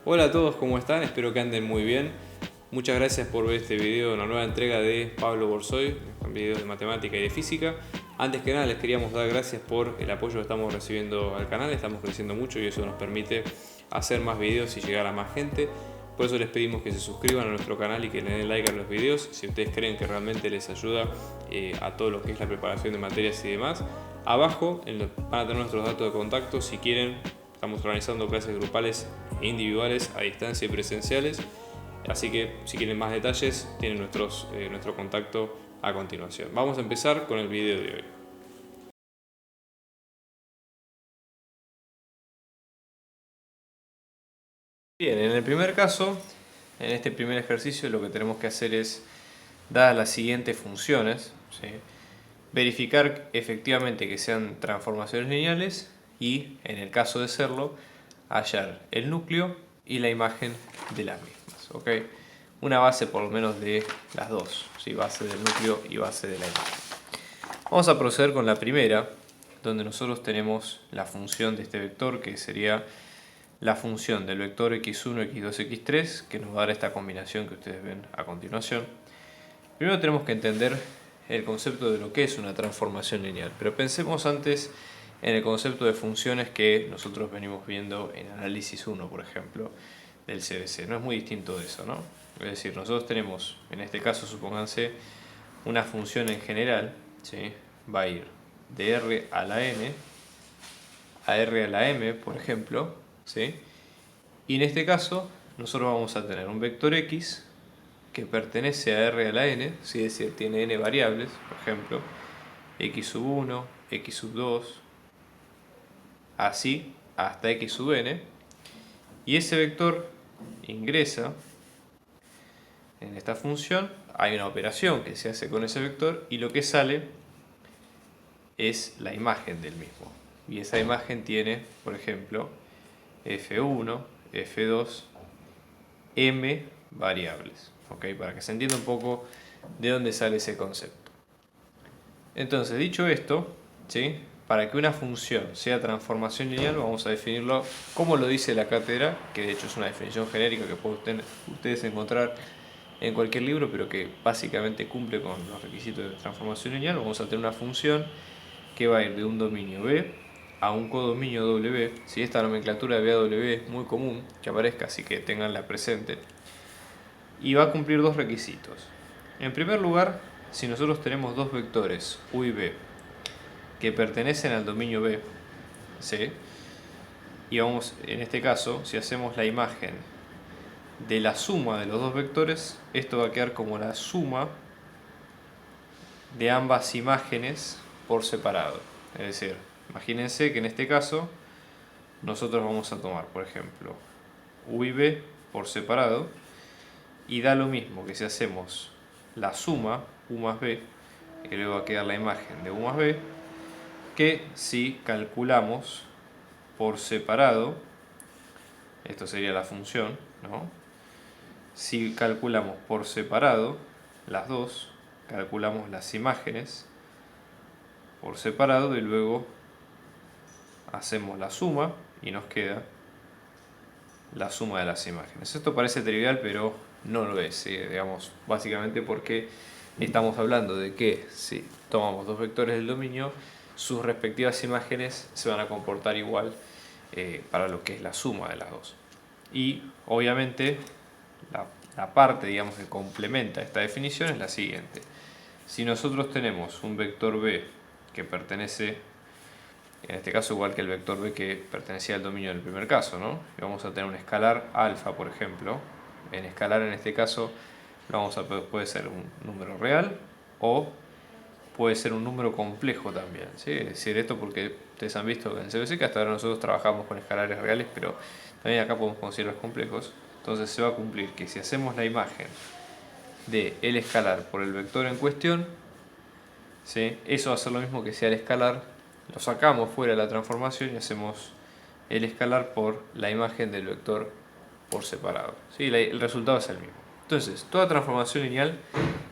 Hola a todos, ¿cómo están? Espero que anden muy bien. Muchas gracias por ver este video, una nueva entrega de Pablo Borsoy, con videos de matemática y de física. Antes que nada les queríamos dar gracias por el apoyo que estamos recibiendo al canal, estamos creciendo mucho y eso nos permite hacer más videos y llegar a más gente. Por eso les pedimos que se suscriban a nuestro canal y que le den like a los videos si ustedes creen que realmente les ayuda a todo lo que es la preparación de materias y demás. Abajo van a tener nuestros datos de contacto si quieren. Estamos organizando clases grupales e individuales a distancia y presenciales. Así que si quieren más detalles tienen nuestro contacto a continuación. Vamos a empezar con el video de hoy. Bien, en el primer caso, en este primer ejercicio lo que tenemos que hacer es, dadas las siguientes funciones, ¿sí?, verificar efectivamente que sean transformaciones lineales y, en el caso de serlo, hallar el núcleo y la imagen de las mismas. ¿Okay? Una base por lo menos de las dos, ¿sí? Base del núcleo y base de la imagen. Vamos a proceder con la primera, donde nosotros tenemos la función de este vector, que sería la función del vector x1, x2, x3, que nos va a dar esta combinación que ustedes ven a continuación. Primero tenemos que entender el concepto de lo que es una transformación lineal, pero pensemos antes en el concepto de funciones que nosotros venimos viendo en análisis 1, por ejemplo, del CBC. No es muy distinto de eso, ¿no? Es decir, nosotros tenemos, en este caso, supónganse, una función en general, ¿sí? Va a ir de R a la N a R a la M, por ejemplo, ¿sí? Y en este caso, nosotros vamos a tener un vector X que pertenece a R a la N, es decir, tiene N variables, por ejemplo, X sub 1, X sub 2, así hasta X sub N, y ese vector ingresa en esta función, hay una operación que se hace con ese vector y lo que sale es la imagen del mismo. Y esa imagen tiene, por ejemplo, F1, F2, M variables. ¿Okay? Para que se entienda un poco de dónde sale ese concepto. Entonces, dicho esto, ¿sí?, para que una función sea transformación lineal vamos a definirlo como lo dice la cátedra, que de hecho es una definición genérica que pueden ustedes encontrar en cualquier libro, pero que básicamente cumple con los requisitos de transformación lineal. Vamos a tener una función que va a ir de un dominio B a un codominio W. Si esta nomenclatura de B a W es muy común que aparezca, así que tenganla presente. Y va a cumplir dos requisitos. En primer lugar, si nosotros tenemos dos vectores U y B que pertenecen al dominio B, ¿sí?, y vamos, en este caso, si hacemos la imagen de la suma de los dos vectores, esto va a quedar como la suma de ambas imágenes por separado. Es decir, imagínense que en este caso nosotros vamos a tomar, por ejemplo, U y B por separado, y da lo mismo que si hacemos la suma U más B, que luego va a quedar la imagen de U más B, que si calculamos por separado, esto sería la función, ¿no? Si calculamos por separado las dos, calculamos las imágenes por separado y luego hacemos la suma y nos queda la suma de las imágenes. Esto parece trivial, pero no lo es, ¿sí? Digamos, básicamente porque estamos hablando de que si tomamos dos vectores del dominio, sus respectivas imágenes se van a comportar igual para lo que es la suma de las dos. Y obviamente la parte, digamos, que complementa esta definición es la siguiente. Si nosotros tenemos un vector B que pertenece, en este caso igual que el vector B que pertenecía al dominio del primer caso, ¿no? Y vamos a tener un escalar alfa, por ejemplo. En escalar, en este caso, puede ser un número real o puede ser un número complejo también, ¿sí? Es decir, esto porque ustedes han visto en CBC que hasta ahora nosotros trabajamos con escalares reales, pero también acá podemos considerar complejos. Entonces se va a cumplir que si hacemos la imagen de el escalar por el vector en cuestión, ¿sí?, eso va a ser lo mismo que si al escalar lo sacamos fuera de la transformación y hacemos el escalar por la imagen del vector por separado, ¿sí? El resultado es el mismo. Entonces, toda transformación lineal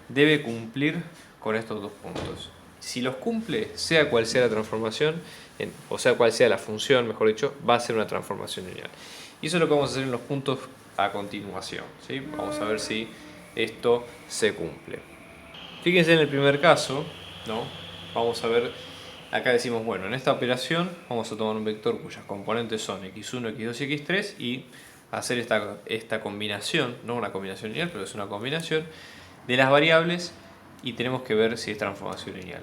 debe cumplir con estos dos puntos. Si los cumple, sea cual sea la transformación, o sea cual sea la función, mejor dicho, va a ser una transformación lineal. Y eso es lo que vamos a hacer en los puntos a continuación, ¿sí? Vamos a ver si esto se cumple. Fíjense en el primer caso, ¿no? Vamos a ver, acá decimos, bueno, en esta operación vamos a tomar un vector cuyas componentes son x1, x2 y x3 y hacer esta combinación, no una combinación lineal, pero es una combinación de las variables y tenemos que ver si es transformación lineal.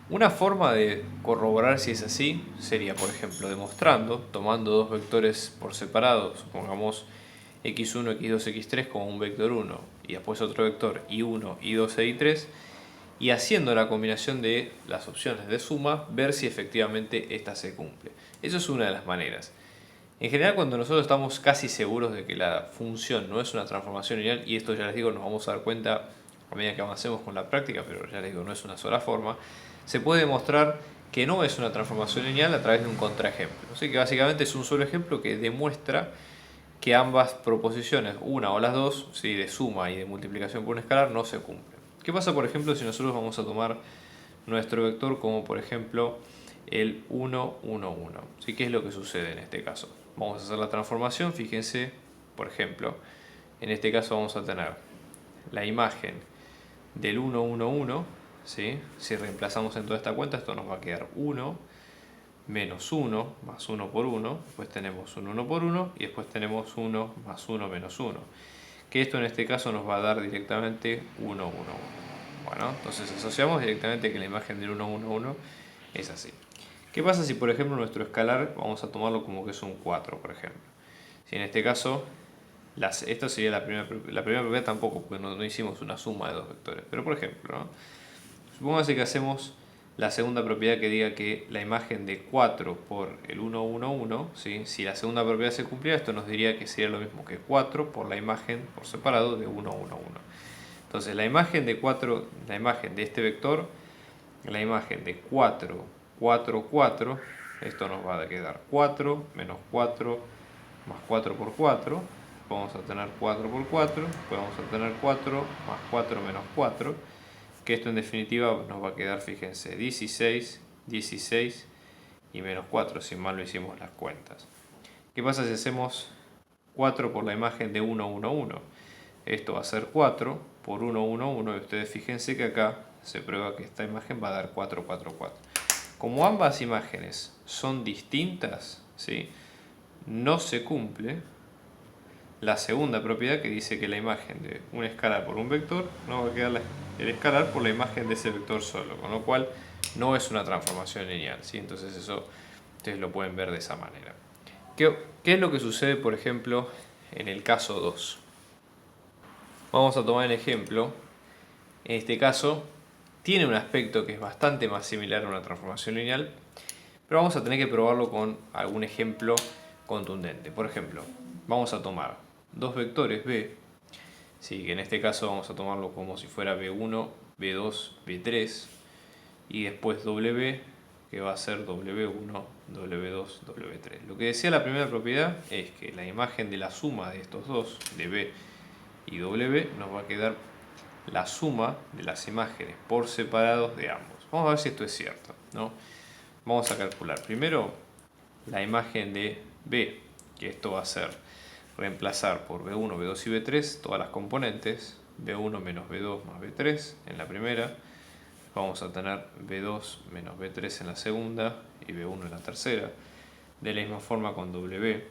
Una forma de corroborar si es así sería, por ejemplo, demostrando, tomando dos vectores por separado, supongamos x1, x2, x3 como un vector 1 y después otro vector y1, y2 e y3 y haciendo la combinación de las opciones de suma, ver si efectivamente esta se cumple. Eso es una de las maneras. En general, cuando nosotros estamos casi seguros de que la función no es una transformación lineal, y esto ya les digo, nos vamos a dar cuenta a medida que avancemos con la práctica, pero ya les digo, no es una sola forma, se puede demostrar que no es una transformación lineal a través de un contraejemplo. Así que básicamente es un solo ejemplo que demuestra que ambas proposiciones, una o las dos, ¿sí?, de suma y de multiplicación por un escalar, no se cumplen. ¿Qué pasa, por ejemplo, si nosotros vamos a tomar nuestro vector como, por ejemplo, el 1, 1, 1? ¿Sí? ¿Qué es lo que sucede en este caso? Vamos a hacer la transformación, fíjense, por ejemplo, en este caso vamos a tener la imagen del 1, 1, 1, ¿sí? Si reemplazamos en toda esta cuenta, esto nos va a quedar 1 menos 1 más 1 por 1, después tenemos un 1 por 1 y después tenemos 1 más 1 menos 1, que esto en este caso nos va a dar directamente 1, 1, 1. Bueno, entonces asociamos directamente que la imagen del 1, 1, 1 es así. ¿Qué pasa si, por ejemplo, nuestro escalar vamos a tomarlo como que es un 4, por ejemplo? Si en este caso, esta sería la primera propiedad tampoco, porque no hicimos una suma de dos vectores. Pero por ejemplo, ¿no? Supongamos que hacemos la segunda propiedad que diga que la imagen de 4 por el 1, 1, 1, ¿sí? Si la segunda propiedad se cumpliera, esto nos diría que sería lo mismo que 4 por la imagen por separado de 1, 1, 1. Entonces la imagen de 4, la imagen de este vector, la imagen de 4, 4, 4, esto nos va a quedar 4 menos 4 más 4 por 4, vamos a tener 4 por 4, después vamos a tener 4 más 4 menos 4, que esto en definitiva nos va a quedar, fíjense, 16, 16 y menos 4, si mal lo hicimos las cuentas. ¿Qué pasa si hacemos 4 por la imagen de 1, 1, 1? Esto va a ser 4 por 1, 1, 1, y ustedes fíjense que acá se prueba que esta imagen va a dar 4, 4, 4. Como ambas imágenes son distintas, ¿sí?, no se cumple la segunda propiedad que dice que la imagen de un escalar por un vector no va a quedar el escalar por la imagen de ese vector solo, con lo cual no es una transformación lineal, ¿sí? Entonces eso ustedes lo pueden ver de esa manera. ¿Qué es lo que sucede, por ejemplo, en el caso 2? Vamos a tomar el ejemplo. En este caso tiene un aspecto que es bastante más similar a una transformación lineal, pero vamos a tener que probarlo con algún ejemplo contundente. Por ejemplo, vamos a tomar dos vectores b, sí, que en este caso vamos a tomarlo como si fuera b1, b2, b3, y después w, que va a ser w1, w2, w3. Lo que decía la primera propiedad es que la imagen de la suma de estos dos, de b y w, nos va a quedar la suma de las imágenes por separados de ambos. Vamos a ver si esto es cierto, ¿no? Vamos a calcular primero la imagen de b, que esto va a ser reemplazar por b1, b2 y b3 todas las componentes, b1 menos b2 más b3 en la primera, vamos a tener b2 menos b3 en la segunda y b1 en la tercera. De la misma forma con w,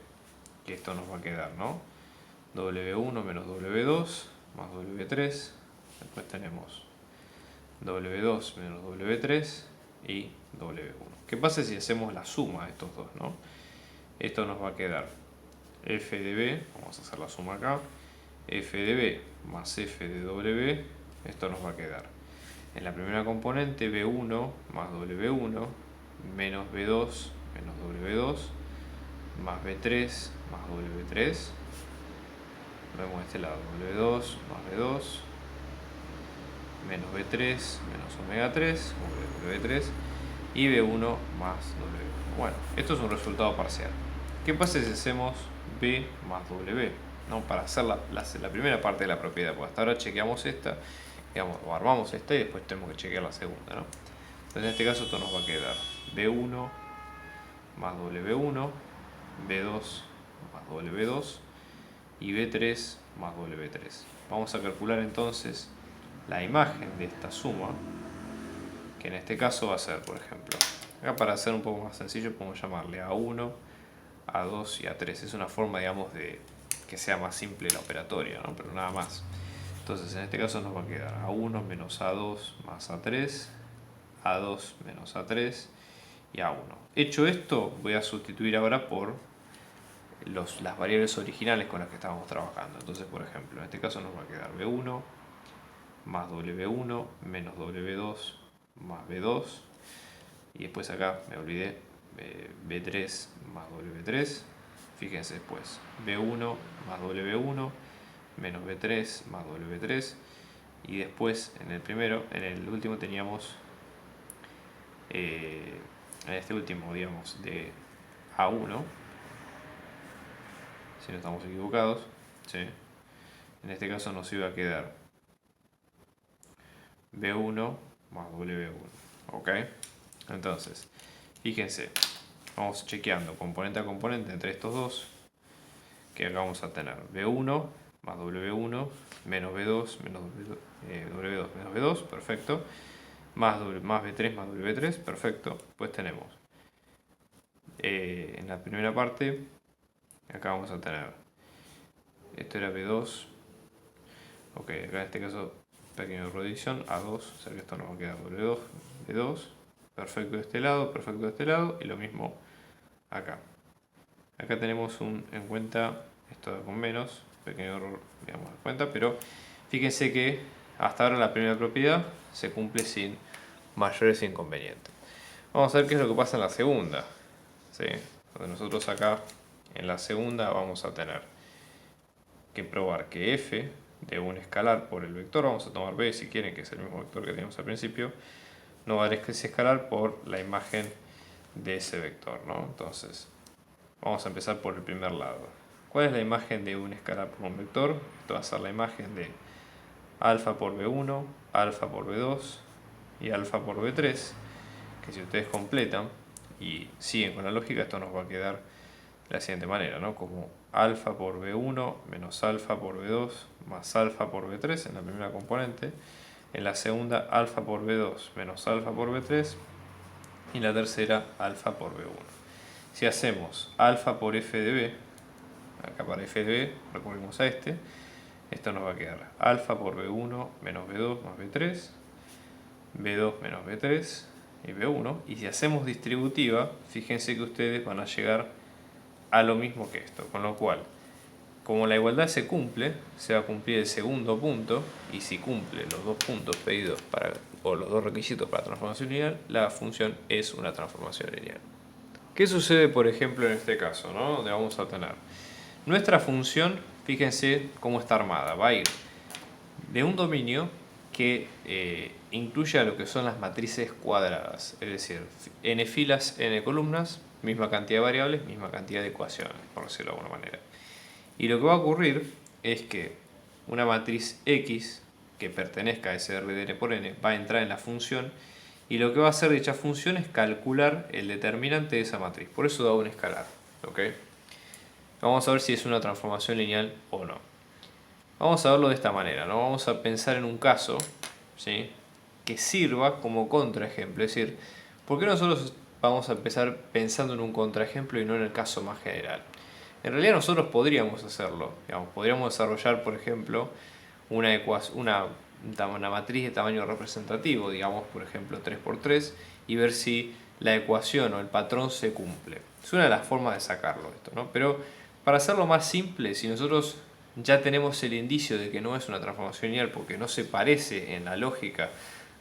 que esto nos va a quedar, ¿no?, w1 menos w2 más w3, después tenemos w2 menos w3 y w1. ¿Qué pasa si hacemos la suma de estos dos, no? Esto nos va a quedar f de b, vamos a hacer la suma acá, f de b más f de w, esto nos va a quedar en la primera componente b1 más w1 menos b2 menos w2 más b3 más w3, vemos de este lado w2 más b2 menos b3 menos omega 3 w3 y b1 más w1. Bueno, esto es un resultado parcial. ¿Qué pasa si hacemos b más w? ¿No? Para hacer la primera parte de la propiedad, pues hasta ahora chequeamos esta, digamos, o armamos esta y después tenemos que chequear la segunda, ¿no? Entonces en este caso esto nos va a quedar b1 más w1, b2 más W2 y B3 más W3. Vamos a calcular entonces la imagen de esta suma, que en este caso va a ser, por ejemplo, acá para hacer un poco más sencillo podemos llamarle A1, A2 y A3. Es una forma, digamos, de que sea más simple la operatoria, ¿no? Pero nada más. Entonces en este caso nos va a quedar A1 menos A2 más A3, A2 menos A3 y A1. Hecho esto, voy a sustituir ahora por las variables originales con las que estábamos trabajando. Entonces, por ejemplo, en este caso nos va a quedar B1 más W1 menos W2 más B2. Y después acá me olvidé, B3 más W3. Fíjense después, B1 más W1 menos B3 más W3. Y después en el último teníamos, en este último, digamos, de A1, si no estamos equivocados, ¿sí? En este caso nos iba a quedar B1 más W1, ¿ok? Entonces, fíjense, vamos chequeando componente a componente entre estos dos, que acá vamos a tener B1 más W1 menos B2 menos W2 menos B2, perfecto, más B3 más W3, perfecto. Pues tenemos en la primera parte, acá vamos a tener, esto era B2, ok, acá en este caso pequeña reducción, A2, o sea que esto nos va a quedar W2, B2, perfecto de este lado, perfecto de este lado, y lo mismo acá. Acá tenemos en cuenta, esto da con menos, pequeño error, digamos, en cuenta, pero fíjense que hasta ahora la primera propiedad se cumple sin mayores inconvenientes. Vamos a ver qué es lo que pasa en la segunda, ¿sí? Donde nosotros acá en la segunda vamos a tener que probar que f de un escalar por el vector, vamos a tomar b si quieren, que es el mismo vector que teníamos al principio, no va a dar ese escalar por la imagen de ese vector, ¿no? Entonces, vamos a empezar por el primer lado. ¿Cuál es la imagen de un escalar por un vector? Esto va a ser la imagen de alfa por b1, alfa por b2 y alfa por b3, que si ustedes completan y siguen con la lógica, esto nos va a quedar de la siguiente manera, ¿no? Como alfa por b1 menos alfa por b2 más alfa por b3 en la primera componente, en la segunda alfa por b2 menos alfa por b3 y en la tercera alfa por b1. Si hacemos alfa por f de b, acá para f de b recurrimos a esto nos va a quedar alfa por b1 menos b2 más b3, b2 menos b3 y b1. Y si hacemos distributiva, fíjense que ustedes van a llegar a lo mismo que esto, con lo cual, como la igualdad se cumple, se va a cumplir el segundo punto, y si cumple los dos puntos pedidos o los dos requisitos para transformación lineal, la función es una transformación lineal. ¿Qué sucede, por ejemplo, en este caso, ¿no? Donde vamos a tener nuestra función, fíjense cómo está armada, va a ir de un dominio que incluye a lo que son las matrices cuadradas, es decir, n filas, n columnas, misma cantidad de variables, misma cantidad de ecuaciones, por decirlo de alguna manera. Y lo que va a ocurrir es que una matriz X que pertenezca a ese RDN por n va a entrar en la función, y lo que va a hacer dicha función es calcular el determinante de esa matriz. Por eso da un escalar, ¿ok? Vamos a ver si es una transformación lineal o no. Vamos a verlo de esta manera, ¿no? Vamos a pensar en un caso, ¿sí?, que sirva como contraejemplo. Es decir, ¿por qué nosotros vamos a empezar pensando en un contraejemplo y no en el caso más general? En realidad nosotros podríamos hacerlo. Digamos, podríamos desarrollar, por ejemplo, una matriz de tamaño representativo, digamos, por ejemplo, 3×3, y ver si la ecuación o el patrón se cumple. Es una de las formas de sacarlo esto, ¿no? Pero para hacerlo más simple, si nosotros ya tenemos el indicio de que no es una transformación lineal porque no se parece en la lógica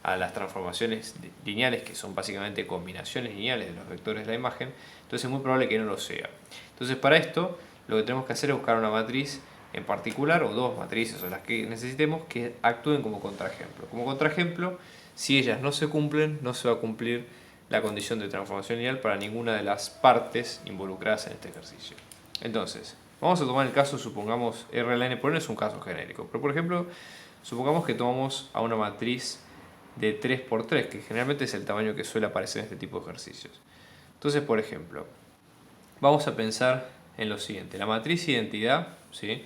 a las transformaciones lineales, que son básicamente combinaciones lineales de los vectores de la imagen, entonces es muy probable que no lo sea. Entonces, para esto lo que tenemos que hacer es buscar una matriz en particular, o dos matrices, o las que necesitemos, que actúen como contraejemplo. Como contraejemplo, si ellas no se cumplen, no se va a cumplir la condición de transformación lineal para ninguna de las partes involucradas en este ejercicio. Entonces, vamos a tomar el caso, supongamos, RLN por n es un caso genérico, pero por ejemplo, supongamos que tomamos a una matriz de 3×3, que generalmente es el tamaño que suele aparecer en este tipo de ejercicios. Entonces, por ejemplo, vamos a pensar en lo siguiente. La matriz identidad, ¿sí?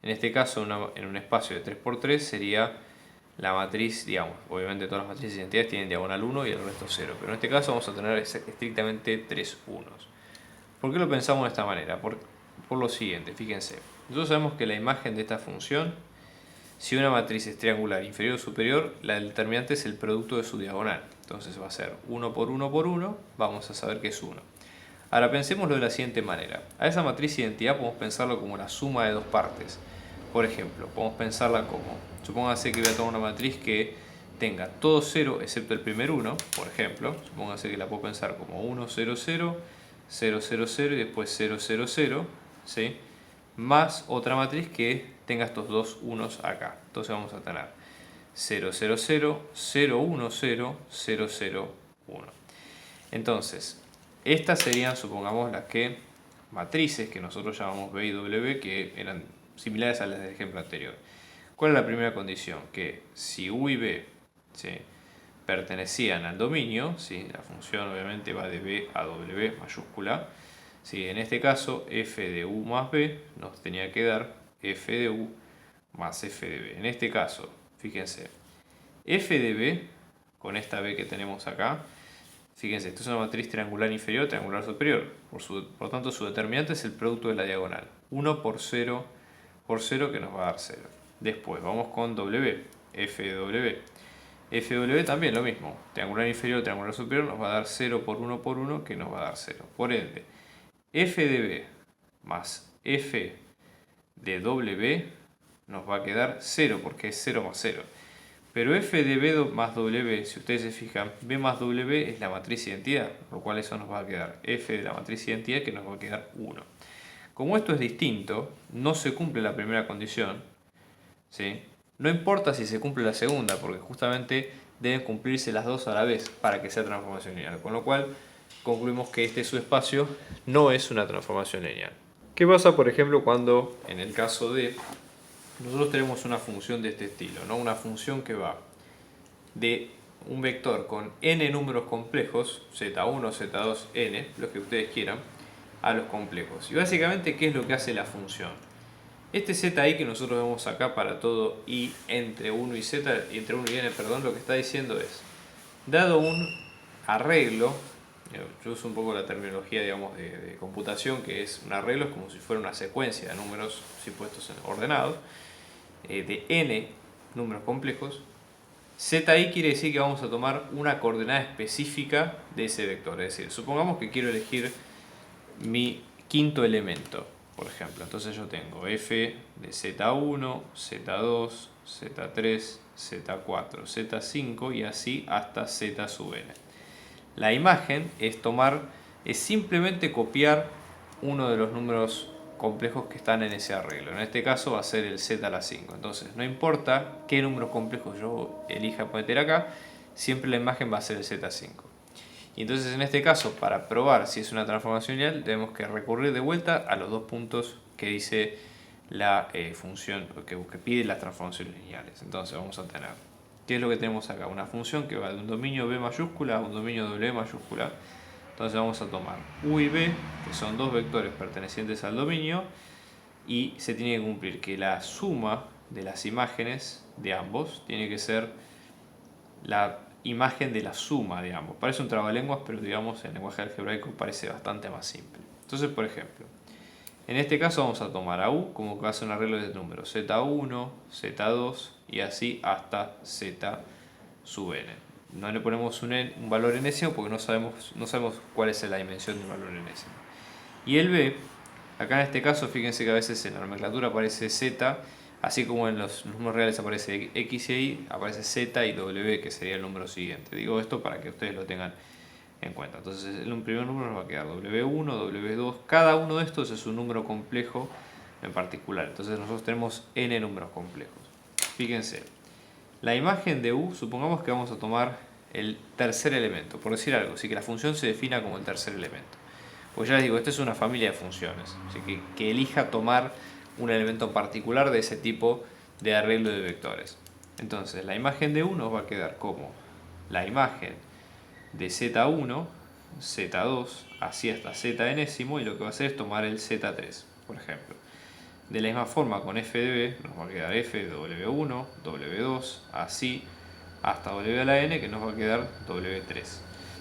En este caso, en un espacio de 3×3 sería la matriz, digamos, obviamente todas las matrices de identidades tienen diagonal 1 y el resto 0, pero en este caso vamos a tener estrictamente 3 unos. ¿Por qué lo pensamos de esta manera? Por lo siguiente, fíjense. Nosotros sabemos que la imagen de esta función, si una matriz es triangular inferior o superior, la determinante es el producto de su diagonal. Entonces va a ser 1 por 1 por 1, vamos a saber que es 1. Ahora pensémoslo de la siguiente manera. A esa matriz identidad podemos pensarlo como la suma de dos partes. Por ejemplo, podemos pensarla como, supóngase que voy a tomar una matriz que tenga todo 0 excepto el primer 1, por ejemplo. Supóngase que la puedo pensar como 1, 0, 0, 0, 0, 0 y después 0, 0, 0, ¿sí? Más otra matriz que tenga estos dos unos acá. Entonces vamos a tener 0, 0, 0, 0, 1, 0, 0, 0, 1. Entonces, estas serían, supongamos, las matrices que nosotros llamamos B y W, que eran similares a las del ejemplo anterior. ¿Cuál es la primera condición? Que si U y B, ¿sí?, pertenecían al dominio, ¿sí?, la función obviamente va de B a W mayúscula, ¿sí?, en este caso f de U más B nos tenía que dar f de U más f de B. En este caso, fíjense, f de B, con esta B que tenemos acá, fíjense, esto es una matriz triangular inferior, triangular superior. Por tanto, su determinante es el producto de la diagonal. 1 por 0 que nos va a dar 0. Después, vamos con W, f de W. F de W también lo mismo. Triangular inferior, triangular superior nos va a dar 0 por 1 que nos va a dar 0. Por ende, f de B más f de W nos va a quedar 0 porque es 0 más 0. Pero f de B más W, si ustedes se fijan, B más W es la matriz identidad, por lo cual eso nos va a quedar f de la matriz identidad que nos va a quedar 1. Como esto es distinto, no se cumple la primera condición, ¿sí?, no importa si se cumple la segunda, porque justamente deben cumplirse las dos a la vez para que sea transformación lineal. Con lo cual, concluimos que este subespacio no es una transformación lineal. ¿Qué pasa, por ejemplo, cuando en el caso de nosotros tenemos una función de este estilo, ¿no? Una función que va de un vector con n números complejos, z1, z2, n, los que ustedes quieran, a los complejos. Y básicamente, ¿qué es lo que hace la función? Este zi que nosotros vemos acá para todo i entre 1 y z, entre 1 y n, perdón, lo que está diciendo es, dado un arreglo, yo uso un poco la terminología, digamos, de computación, que es un arreglo, es como si fuera una secuencia de números puestos en ordenados, de n números complejos. Zi quiere decir que vamos a tomar una coordenada específica de ese vector. Es decir, supongamos que quiero elegir mi quinto elemento, por ejemplo. Entonces yo tengo f de z1, z2, z3, z4, z5 y así hasta z sub n. La imagen es simplemente copiar uno de los números complejos que están en ese arreglo. En este caso va a ser el z a la 5. Entonces no importa qué números complejos yo elija meter acá, siempre la imagen va a ser el z5. Y entonces en este caso, para probar si es una transformación lineal, tenemos que recurrir de vuelta a los dos puntos que dice la función que pide las transformaciones lineales. Entonces vamos a tener, ¿qué es lo que tenemos acá? Una función que va de un dominio B mayúscula a un dominio W mayúscula. Entonces vamos a tomar U y B, que son dos vectores pertenecientes al dominio, y se tiene que cumplir que la suma de las imágenes de ambos tiene que ser la imagen de la suma de ambos. Parece un trabalenguas, pero digamos en lenguaje algebraico parece bastante más simple. Entonces, por ejemplo, en este caso vamos a tomar a U como que va a ser un arreglo de números z1, z2 y así hasta z sub n. No le ponemos un valor enésimo porque no sabemos cuál es la dimensión del valor enésimo. Y el B, acá en este caso, fíjense que a veces en la nomenclatura aparece z, así como en los números reales aparece x y y, aparece z y w, que sería el número siguiente. Digo esto para que ustedes lo tengan en cuenta. Entonces el primer número nos va a quedar w1, w2, cada uno de estos es un número complejo en particular. Entonces nosotros tenemos n números complejos. Fíjense, la imagen de U, supongamos que vamos a tomar el tercer elemento, por decir algo, así que la función se defina como el tercer elemento. Pues ya les digo, esta es una familia de funciones, así que elija tomar un elemento en particular de ese tipo de arreglo de vectores. Entonces la imagen de U nos va a quedar como la imagen de z1 Z2, así hasta Z enésimo, y lo que va a hacer es tomar el Z3, por ejemplo. De la misma forma con f de b nos va a quedar f de W1, W2, así hasta W a la n, que nos va a quedar W3.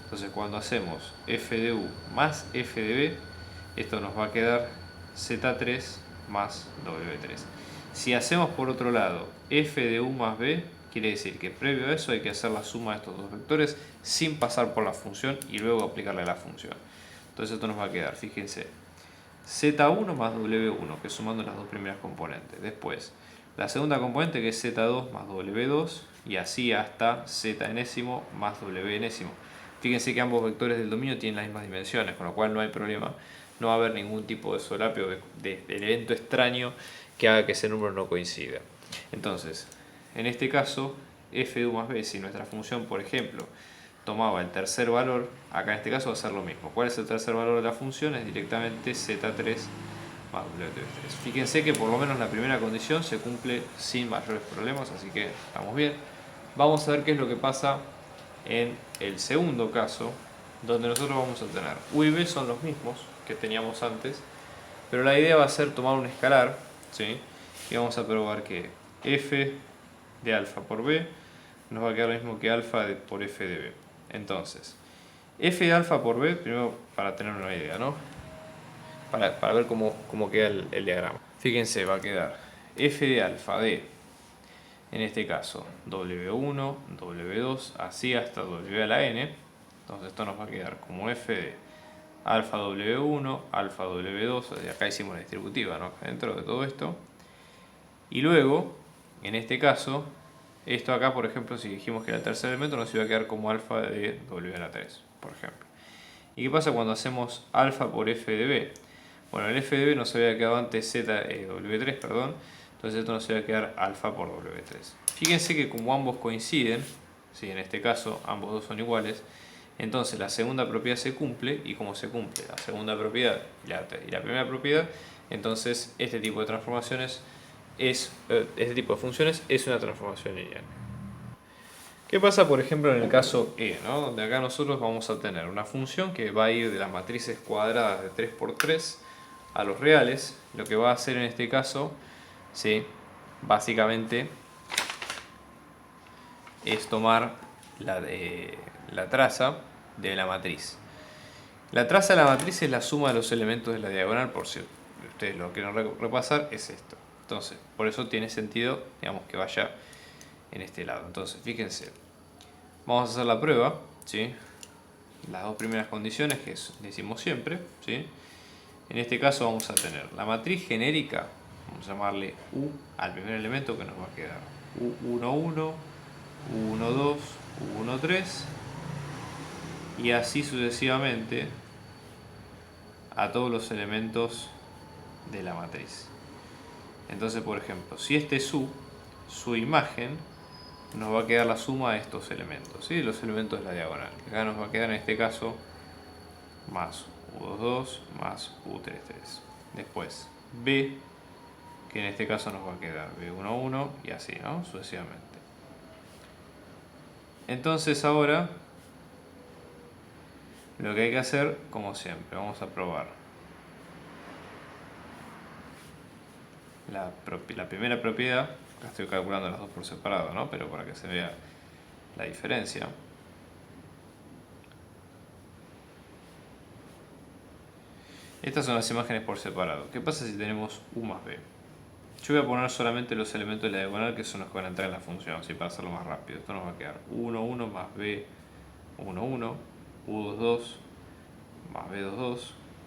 Entonces cuando hacemos f de u más f de b, esto nos va a quedar Z3 más W3. Si hacemos por otro lado f de u más b, quiere decir que previo a eso hay que hacer la suma de estos dos vectores sin pasar por la función y luego aplicarle la función. Entonces esto nos va a quedar, fíjense, Z1 más W1, que es sumando las dos primeras componentes. Después, la segunda componente, que es Z2 más W2, y así hasta Z enésimo más W enésimo. Fíjense que ambos vectores del dominio tienen las mismas dimensiones, con lo cual no hay problema. No va a haber ningún tipo de solapio de evento extraño que haga que ese número no coincida. Entonces, en este caso, f de u más b, si nuestra función, por ejemplo, tomaba el tercer valor, acá en este caso va a ser lo mismo. ¿Cuál es el tercer valor de la función? Es directamente Z3 más W3. Fíjense que por lo menos la primera condición se cumple sin mayores problemas, así que estamos bien. Vamos a ver qué es lo que pasa en el segundo caso, donde nosotros vamos a tener u y b son los mismos que teníamos antes, pero la idea va a ser tomar un escalar, ¿sí? Y vamos a probar que f de alfa por b nos va a quedar lo mismo que alfa por f de b. Entonces, f de alfa por b, primero para tener una idea, ¿no? Para ver cómo queda el diagrama. Fíjense, va a quedar f de alfa de, en este caso, W1, W2, así hasta W a la n. Entonces esto nos va a quedar como f de alfa W1, alfa W2, acá hicimos la distributiva, ¿no? Dentro de todo esto. Y luego, en este caso, esto acá, por ejemplo, si dijimos que era el tercer elemento, nos iba a quedar como alfa de W a la 3, por ejemplo. ¿Y qué pasa cuando hacemos alfa por f de b? Bueno, el f de b nos había quedado antes W3, perdón. Entonces esto nos iba a quedar alfa por W3. Fíjense que como ambos coinciden, ¿sí? En este caso ambos dos son iguales, entonces la segunda propiedad se cumple, y como se cumple la segunda propiedad y la primera propiedad, entonces este tipo de transformaciones este tipo de funciones es una transformación lineal. ¿Qué pasa, por ejemplo, en el caso E, ¿no? Donde acá nosotros vamos a tener una función que va a ir de las matrices cuadradas de 3×3 a los reales? Lo que va a hacer en este caso, ¿sí? Básicamente es tomar la traza de la matriz. La traza de la matriz es la suma de los elementos de la diagonal, por si ustedes lo quieren repasar, es esto. Entonces, por eso tiene sentido, digamos, que vaya en este lado. Entonces, fíjense, vamos a hacer la prueba, ¿sí? Las dos primeras condiciones que decimos siempre, ¿sí? En este caso vamos a tener la matriz genérica, vamos a llamarle U al primer elemento, que nos va a quedar U11, U12, U13, y así sucesivamente a todos los elementos de la matriz. Entonces, por ejemplo, si este es U, su imagen nos va a quedar la suma de estos elementos, ¿sí? Los elementos de la diagonal. Acá nos va a quedar en este caso más U22 más U33. Después B, que en este caso nos va a quedar B11 y así, ¿no? Sucesivamente. Entonces ahora lo que hay que hacer, como siempre, vamos a probar la primera propiedad. Acá estoy calculando las dos por separado, ¿no? Pero para que se vea la diferencia. Estas son las imágenes por separado. ¿Qué pasa si tenemos U más B? Yo voy a poner solamente los elementos de la diagonal, que son los que van a entrar en la función, así para hacerlo más rápido. Esto nos va a quedar U11 más B11, U22 más B22,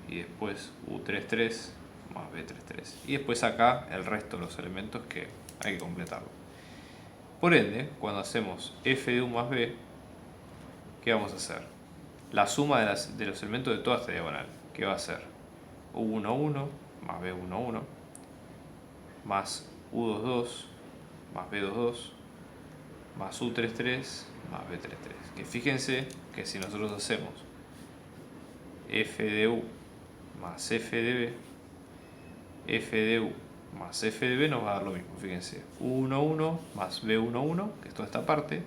y después U33 más B33. Y después acá el resto de los elementos que hay que completarlo. Por ende, cuando hacemos f de u más b, ¿qué vamos a hacer? La suma de los elementos de toda esta diagonal, que va a ser u11 más b11 más u22 más b22 más u33 más b33. Que fíjense que si nosotros hacemos f de u más f de b, f de u más f de b nos va a dar lo mismo. Fíjense, u11 más b11, que es toda esta parte,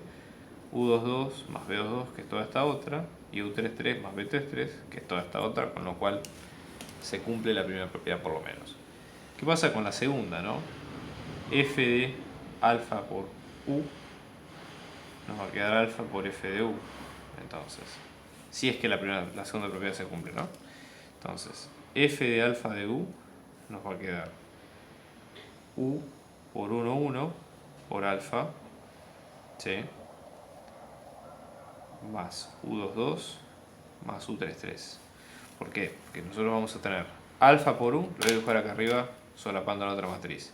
u22 más b22, que es toda esta otra, y y u33 más b33, que es toda esta otra, con lo cual se cumple la primera propiedad por lo menos. ¿Qué pasa con la segunda, no? F de alfa por u nos va a quedar alfa por f de u. Entonces, si es que la segunda propiedad se cumple, ¿no? Entonces, f de alfa de u nos va a quedar u por 1, 1 por alfa, ¿sí? Más u2, 2 más u3, 3. ¿Por qué? Porque nosotros vamos a tener alfa por u, lo voy a dibujar acá arriba solapando la otra matriz.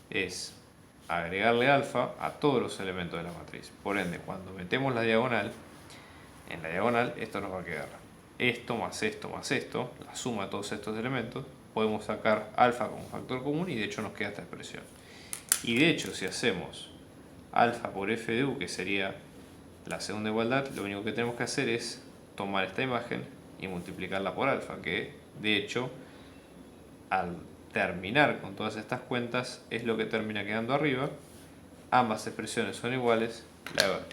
Es agregarle alfa a todos los elementos de la matriz. Por ende, cuando metemos la diagonal, en la diagonal esto nos va a quedar esto más esto más esto, la suma de todos estos elementos. Podemos sacar alfa como factor común y de hecho nos queda esta expresión. Y de hecho, si hacemos alfa por f de u, que sería la segunda igualdad, lo único que tenemos que hacer es tomar esta imagen y multiplicarla por alfa, que de hecho al terminar con todas estas cuentas es lo que termina quedando arriba. Ambas expresiones son iguales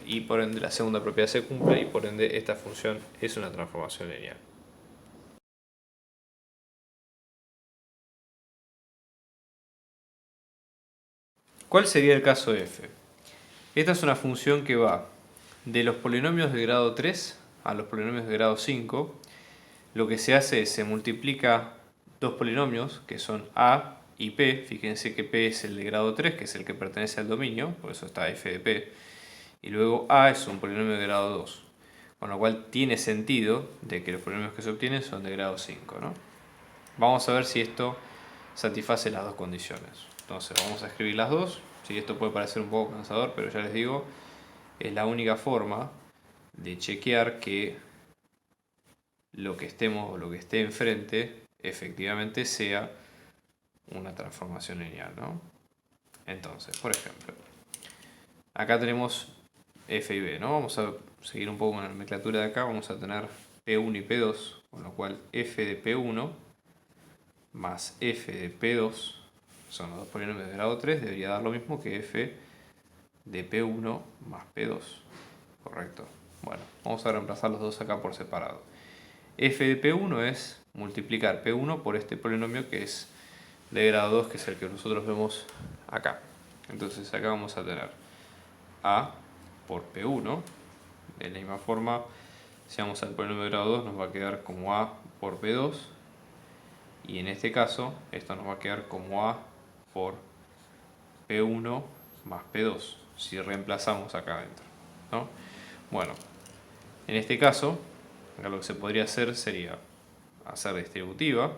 y por ende la segunda propiedad se cumple y por ende esta función es una transformación lineal. ¿Cuál sería el caso de f? Esta es una función que va de los polinomios de grado 3 a los polinomios de grado 5. Lo que se hace es se multiplica dos polinomios que son a y p. Fíjense que p es el de grado 3, que es el que pertenece al dominio, por eso está f de p. Y luego a es un polinomio de grado 2. Con lo cual tiene sentido de que los polinomios que se obtienen son de grado 5, ¿no? Vamos a ver si esto satisface las dos condiciones. Entonces vamos a escribir las dos. Sí, esto puede parecer un poco cansador, pero ya les digo, es la única forma de chequear que lo que esté enfrente efectivamente sea una transformación lineal, ¿no? Entonces, por ejemplo, acá tenemos f y b, ¿no? Vamos a seguir un poco con la nomenclatura de acá. Vamos a tener p1 y p2, con lo cual f de p1 más f de p2 son los dos polinomios de grado 3, debería dar lo mismo que f de p1 más p2, correcto. Bueno, vamos a reemplazar los dos acá por separado. F de P1 es multiplicar P1 por este polinomio que es de grado 2, que es el que nosotros vemos acá. Entonces acá vamos a tener A por P1. De la misma forma, si vamos al polinomio de grado 2 nos va a quedar como A por P2. Y en este caso, esto nos va a quedar como A por P1 más P2, si reemplazamos acá adentro, ¿no? Bueno, en este caso, acá lo que se podría hacer sería hacer distributiva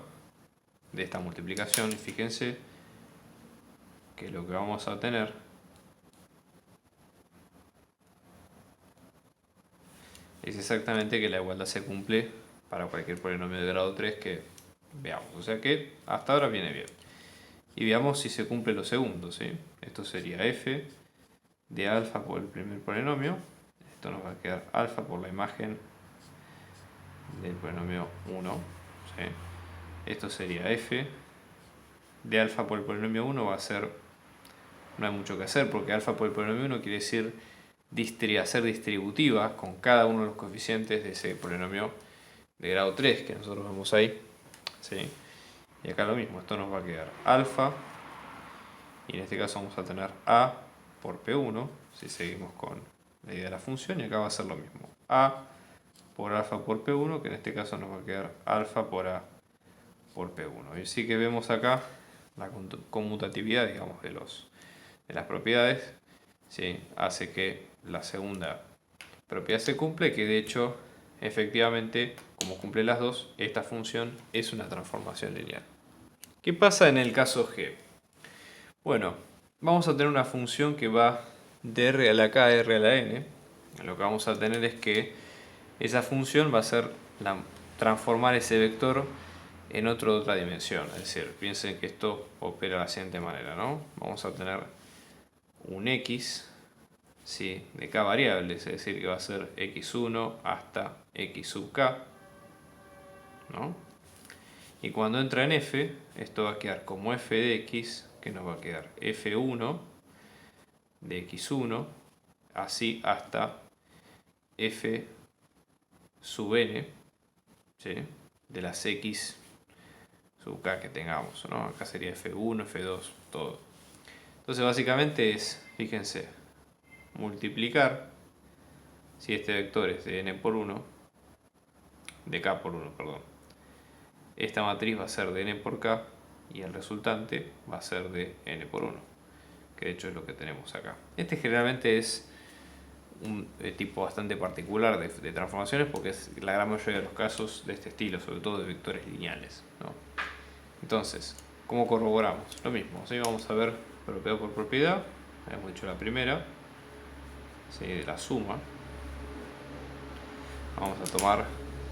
de esta multiplicación. Y fíjense que lo que vamos a tener es exactamente que la igualdad se cumple para cualquier polinomio de grado 3 que veamos. O sea que hasta ahora viene bien. Y veamos si se cumple lo segundo, ¿sí? Esto sería f de alfa por el primer polinomio. Esto nos va a quedar alfa por la imagen del polinomio 1, ¿sí? Esto sería f de alfa por el polinomio 1 va a ser, no hay mucho que hacer porque alfa por el polinomio 1 quiere decir hacer distributiva con cada uno de los coeficientes de ese polinomio de grado 3 que nosotros vemos ahí, ¿sí? Y acá lo mismo, esto nos va a quedar alfa y en este caso vamos a tener a por p1 si seguimos con la idea de la función, y acá va a ser lo mismo, a por alfa por p1, que en este caso nos va a quedar alfa por a por p1. Y sí que vemos acá la conmutatividad, digamos, de las propiedades, ¿sí? Hace que la segunda propiedad se cumple, que de hecho efectivamente, como cumple las dos, esta función es una transformación lineal. ¿Qué pasa en el caso G? Bueno, vamos a tener una función que va de r a la k a r a la n. Lo que vamos a tener es que esa función va a ser transformar ese vector en otra dimensión. Es decir, piensen que esto opera de la siguiente manera, ¿no? Vamos a tener un x, ¿sí?, de k variables, es decir, que va a ser x1 hasta x sub k, ¿no? Y cuando entra en f, esto va a quedar como f de x, que nos va a quedar f1 de x1, así hasta f sub n, ¿sí? De las x sub k que tengamos, ¿no? Acá sería f1, f2, todo. Entonces básicamente es, fíjense, multiplicar, si este vector es de n por 1, de k por 1, perdón. Esta matriz va a ser de n por k y el resultante va a ser de n por 1, que de hecho es lo que tenemos acá. Este generalmente es un tipo bastante particular de transformaciones porque es la gran mayoría de los casos de este estilo, sobre todo de vectores lineales, ¿no? Entonces, ¿cómo corroboramos? Lo mismo, ¿sí? Vamos a ver propiedad por propiedad. Hemos hecho la primera, ¿sí? De la suma. Vamos a tomar,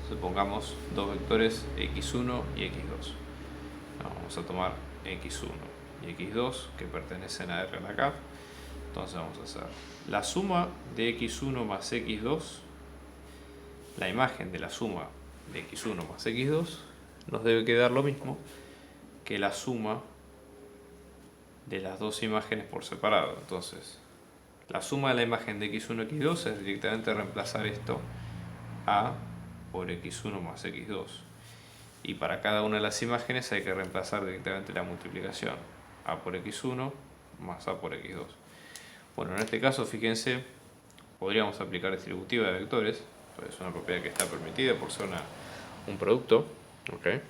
supongamos, dos vectores x1 y x2. Vamos a tomar x1 y x2 que pertenecen a R en la K. Entonces vamos a hacer la suma de x1 más x2, la imagen de la suma de x1 más x2 nos debe quedar lo mismo que la suma de las dos imágenes por separado. Entonces, la suma de la imagen de x1 y x2 es directamente reemplazar esto a por x1 más x2. Y para cada una de las imágenes hay que reemplazar directamente la multiplicación a por x1 más a por x2. Bueno, en este caso, fíjense, podríamos aplicar distributiva de vectores. Es una propiedad que está permitida por ser un producto. ¿Okay?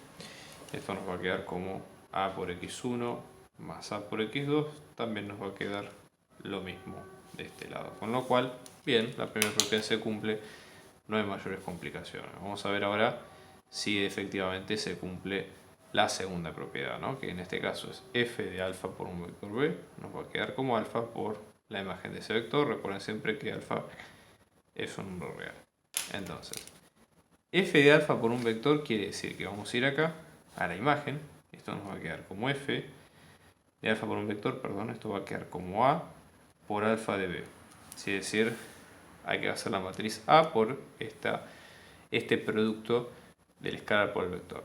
Esto nos va a quedar como a por x1 más a por x2. También nos va a quedar lo mismo de este lado. Con lo cual, bien, la primera propiedad se cumple. No hay mayores complicaciones. Vamos a ver ahora si efectivamente se cumple la segunda propiedad, ¿no? Que en este caso es f de alfa por un vector b. Nos va a quedar como alfa por la imagen de ese vector. Recuerden siempre que alfa es un número real. Entonces, f de alfa por un vector quiere decir que vamos a ir acá a la imagen. Esto nos va a quedar como f de alfa por un vector, perdón, esto va a quedar como a por alfa de b. Es decir, hay que hacer la matriz A por este producto del escalar por el vector.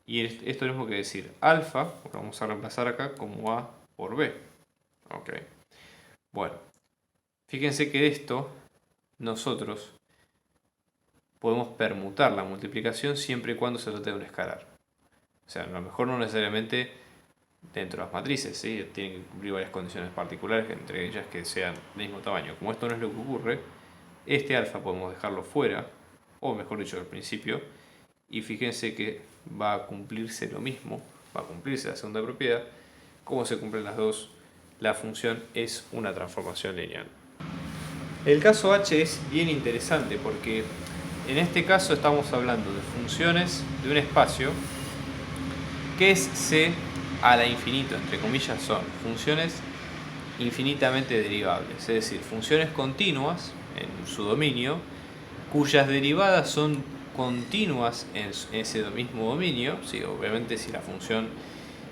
Y esto es lo mismo que decir alfa, lo vamos a reemplazar acá como A por B. Ok. Bueno, fíjense que de esto nosotros podemos permutar la multiplicación siempre y cuando se trate de un escalar. O sea, a lo mejor no necesariamente dentro de las matrices, ¿sí? Tienen que cumplir varias condiciones particulares, entre ellas que sean del mismo tamaño. Como esto no es lo que ocurre, este alfa podemos dejarlo fuera, o mejor dicho al principio, y fíjense que va a cumplirse lo mismo, va a cumplirse la segunda propiedad, como se cumplen las dos, la función es una transformación lineal. El caso H es bien interesante porque en este caso estamos hablando de funciones de un espacio que es C a la infinito, entre comillas son funciones infinitamente derivables, es decir, funciones continuas en su dominio, cuyas derivadas son continuas en ese mismo dominio. Sí, obviamente si la función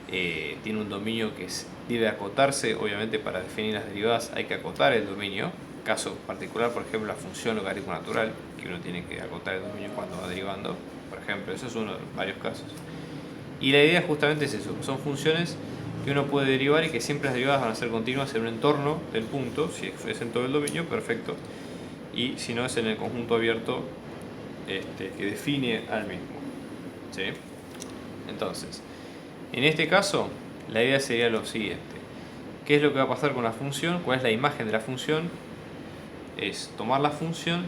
tiene un dominio que debe acotarse, obviamente para definir las derivadas hay que acotar el dominio. Caso particular, por ejemplo, la función logaritmo natural, que uno tiene que acotar el dominio cuando va derivando, por ejemplo, eso es uno de varios casos. Y la idea justamente es eso, son funciones que uno puede derivar y que siempre las derivadas van a ser continuas en un entorno del punto. Si es en todo el dominio, perfecto. Y si no, es en el conjunto abierto que define al mismo. ¿Sí? Entonces, en este caso, la idea sería lo siguiente. ¿Qué es lo que va a pasar con la función? ¿Cuál es la imagen de la función? Es tomar la función,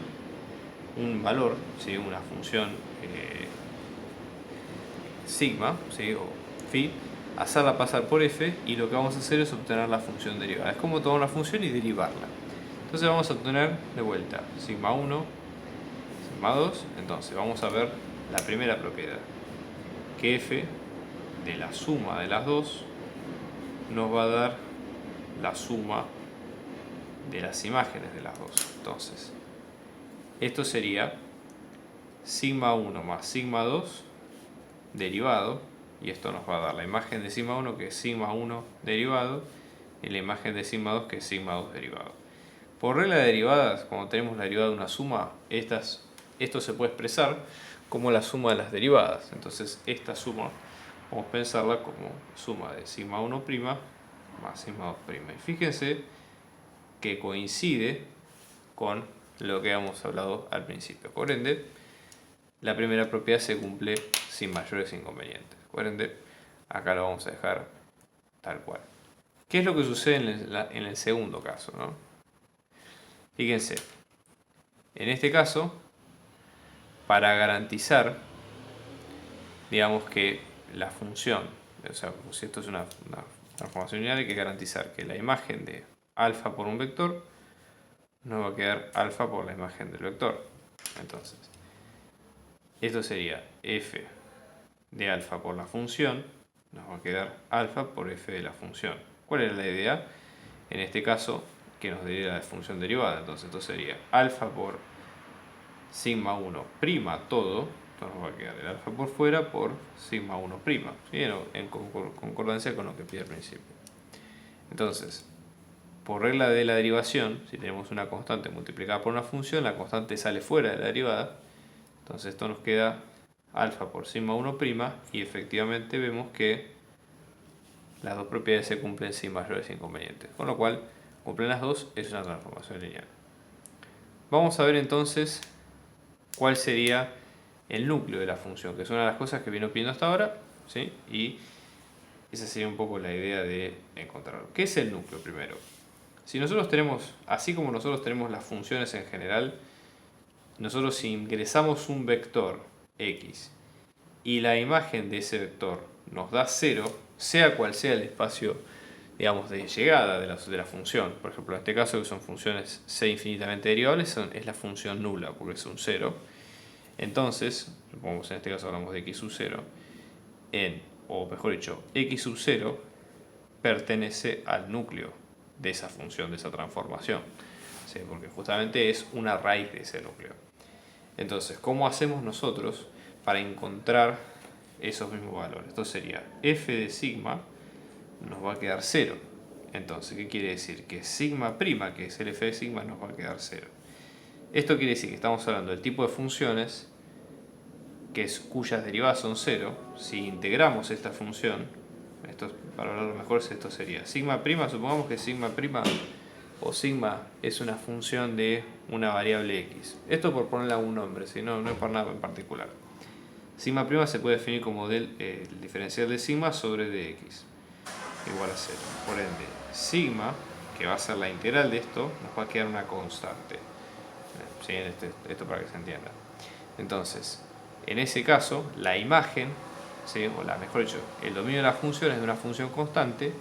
un valor, ¿sí? Una función sigma, ¿sí? O phi, hacerla pasar por f, y lo que vamos a hacer es obtener la función derivada. Es como tomar una función y derivarla. Entonces vamos a obtener de vuelta sigma 1, sigma 2. Entonces vamos a ver la primera propiedad, que f de la suma de las dos nos va a dar la suma de las imágenes de las dos. Entonces, esto sería sigma 1 más sigma 2 derivado, y esto nos va a dar la imagen de sigma 1, que es sigma 1 derivado, y la imagen de sigma 2, que es sigma 2 derivado. Por regla de derivadas, cuando tenemos la derivada de una suma, esto se puede expresar como la suma de las derivadas. Entonces esta suma vamos a pensarla como suma de sigma 1' más sigma 2'. Y fíjense que coincide con lo que habíamos hablado al principio. Por ende, la primera propiedad se cumple sin mayores inconvenientes. Acuérdense, acá lo vamos a dejar tal cual. ¿Qué es lo que sucede en el segundo caso, ¿no? Fíjense, en este caso, para garantizar, digamos que la función, o sea, si esto es una transformación lineal, hay que garantizar que la imagen de alfa por un vector nos va a quedar alfa por la imagen del vector. Entonces, esto sería f de alfa por la función, nos va a quedar alfa por f de la función. ¿Cuál era la idea? En este caso, que nos diera la función derivada. Entonces, esto sería alfa por sigma 1 prima todo. Esto nos va a quedar el alfa por fuera por sigma 1 prima. ¿Sí? En concordancia con lo que pide al principio. Entonces, por regla de la derivación, si tenemos una constante multiplicada por una función, la constante sale fuera de la derivada. Entonces esto nos queda alfa por sigma 1 prima y efectivamente vemos que las dos propiedades se cumplen sin mayores inconvenientes. Con lo cual, cumplen las dos, es una transformación lineal. Vamos a ver entonces cuál sería el núcleo de la función, que es una de las cosas que vino pidiendo hasta ahora, ¿sí? Y esa sería un poco la idea de encontrarlo. ¿Qué es el núcleo primero? Si nosotros tenemos, así como nosotros tenemos las funciones en general, nosotros si ingresamos un vector x y la imagen de ese vector nos da 0, sea cual sea el espacio, digamos, de llegada de la función, por ejemplo, en este caso que son funciones c infinitamente derivables, es la función nula porque es un 0. Entonces, supongamos en este caso hablamos de x sub 0, o mejor dicho, x sub 0 pertenece al núcleo de esa función, de esa transformación, ¿sí? Porque justamente es una raíz de ese núcleo. Entonces, ¿cómo hacemos nosotros para encontrar esos mismos valores? Esto sería f de sigma nos va a quedar 0. Entonces, ¿qué quiere decir? Que sigma prima, que es el f de sigma, nos va a quedar 0. Esto quiere decir que estamos hablando del tipo de funciones cuyas derivadas son 0. Si integramos esta función, para hablarlo mejor, esto sería sigma prima. Supongamos que sigma prima o sigma es una función de una variable x. Esto por ponerle algún nombre, si no es por nada en particular. Sigma prima se puede definir como el diferencial de sigma sobre dx igual a 0. Por ende, sigma, que va a ser la integral de esto, nos va a quedar una constante. ¿Sí? Esto para que se entienda. Entonces, en ese caso, la imagen, ¿sí? Mejor dicho, el dominio de la función es de una función constante.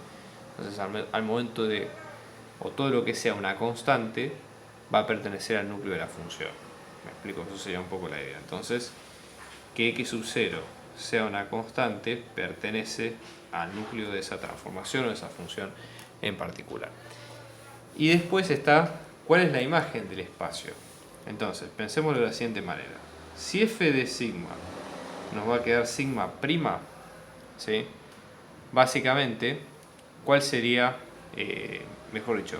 Entonces, al momento de, o todo lo que sea una constante, va a pertenecer al núcleo de la función. Me explico, eso sería un poco la idea. Entonces, que x sub 0 sea una constante pertenece al núcleo de esa transformación o de esa función en particular. Y después está, ¿cuál es la imagen del espacio? Entonces, pensemos de la siguiente manera. Si f de sigma nos va a quedar sigma prima, ¿sí? Básicamente, ¿cuál sería, mejor dicho,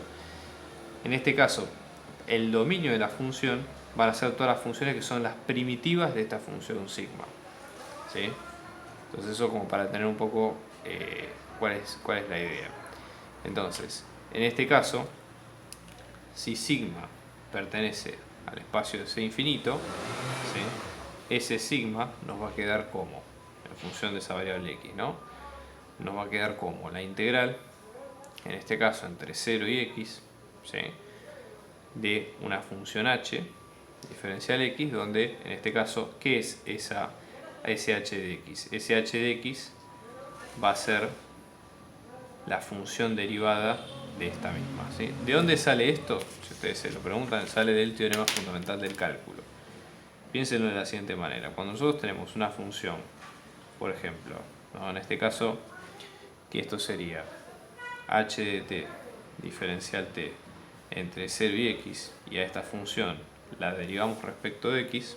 en este caso, el dominio de la función van a ser todas las funciones que son las primitivas de esta función sigma, ¿sí? Entonces eso como para tener un poco cuál es la idea. Entonces, en este caso, si sigma pertenece al espacio de C infinito, ¿sí? Ese sigma nos va a quedar como, en función de esa variable x, ¿no? Nos va a quedar como la integral, en este caso entre 0 y x, ¿sí? De una función h diferencial x, donde en este caso, ¿qué es ese h de x? Ese h de x va a ser la función derivada de esta misma, ¿sí? ¿De dónde sale esto? Si ustedes se lo preguntan, sale del teorema fundamental del cálculo. Piénsenlo de la siguiente manera. Cuando nosotros tenemos una función, por ejemplo, ¿no? En este caso, que esto sería h de t diferencial t entre 0 y x, y a esta función la derivamos respecto de x,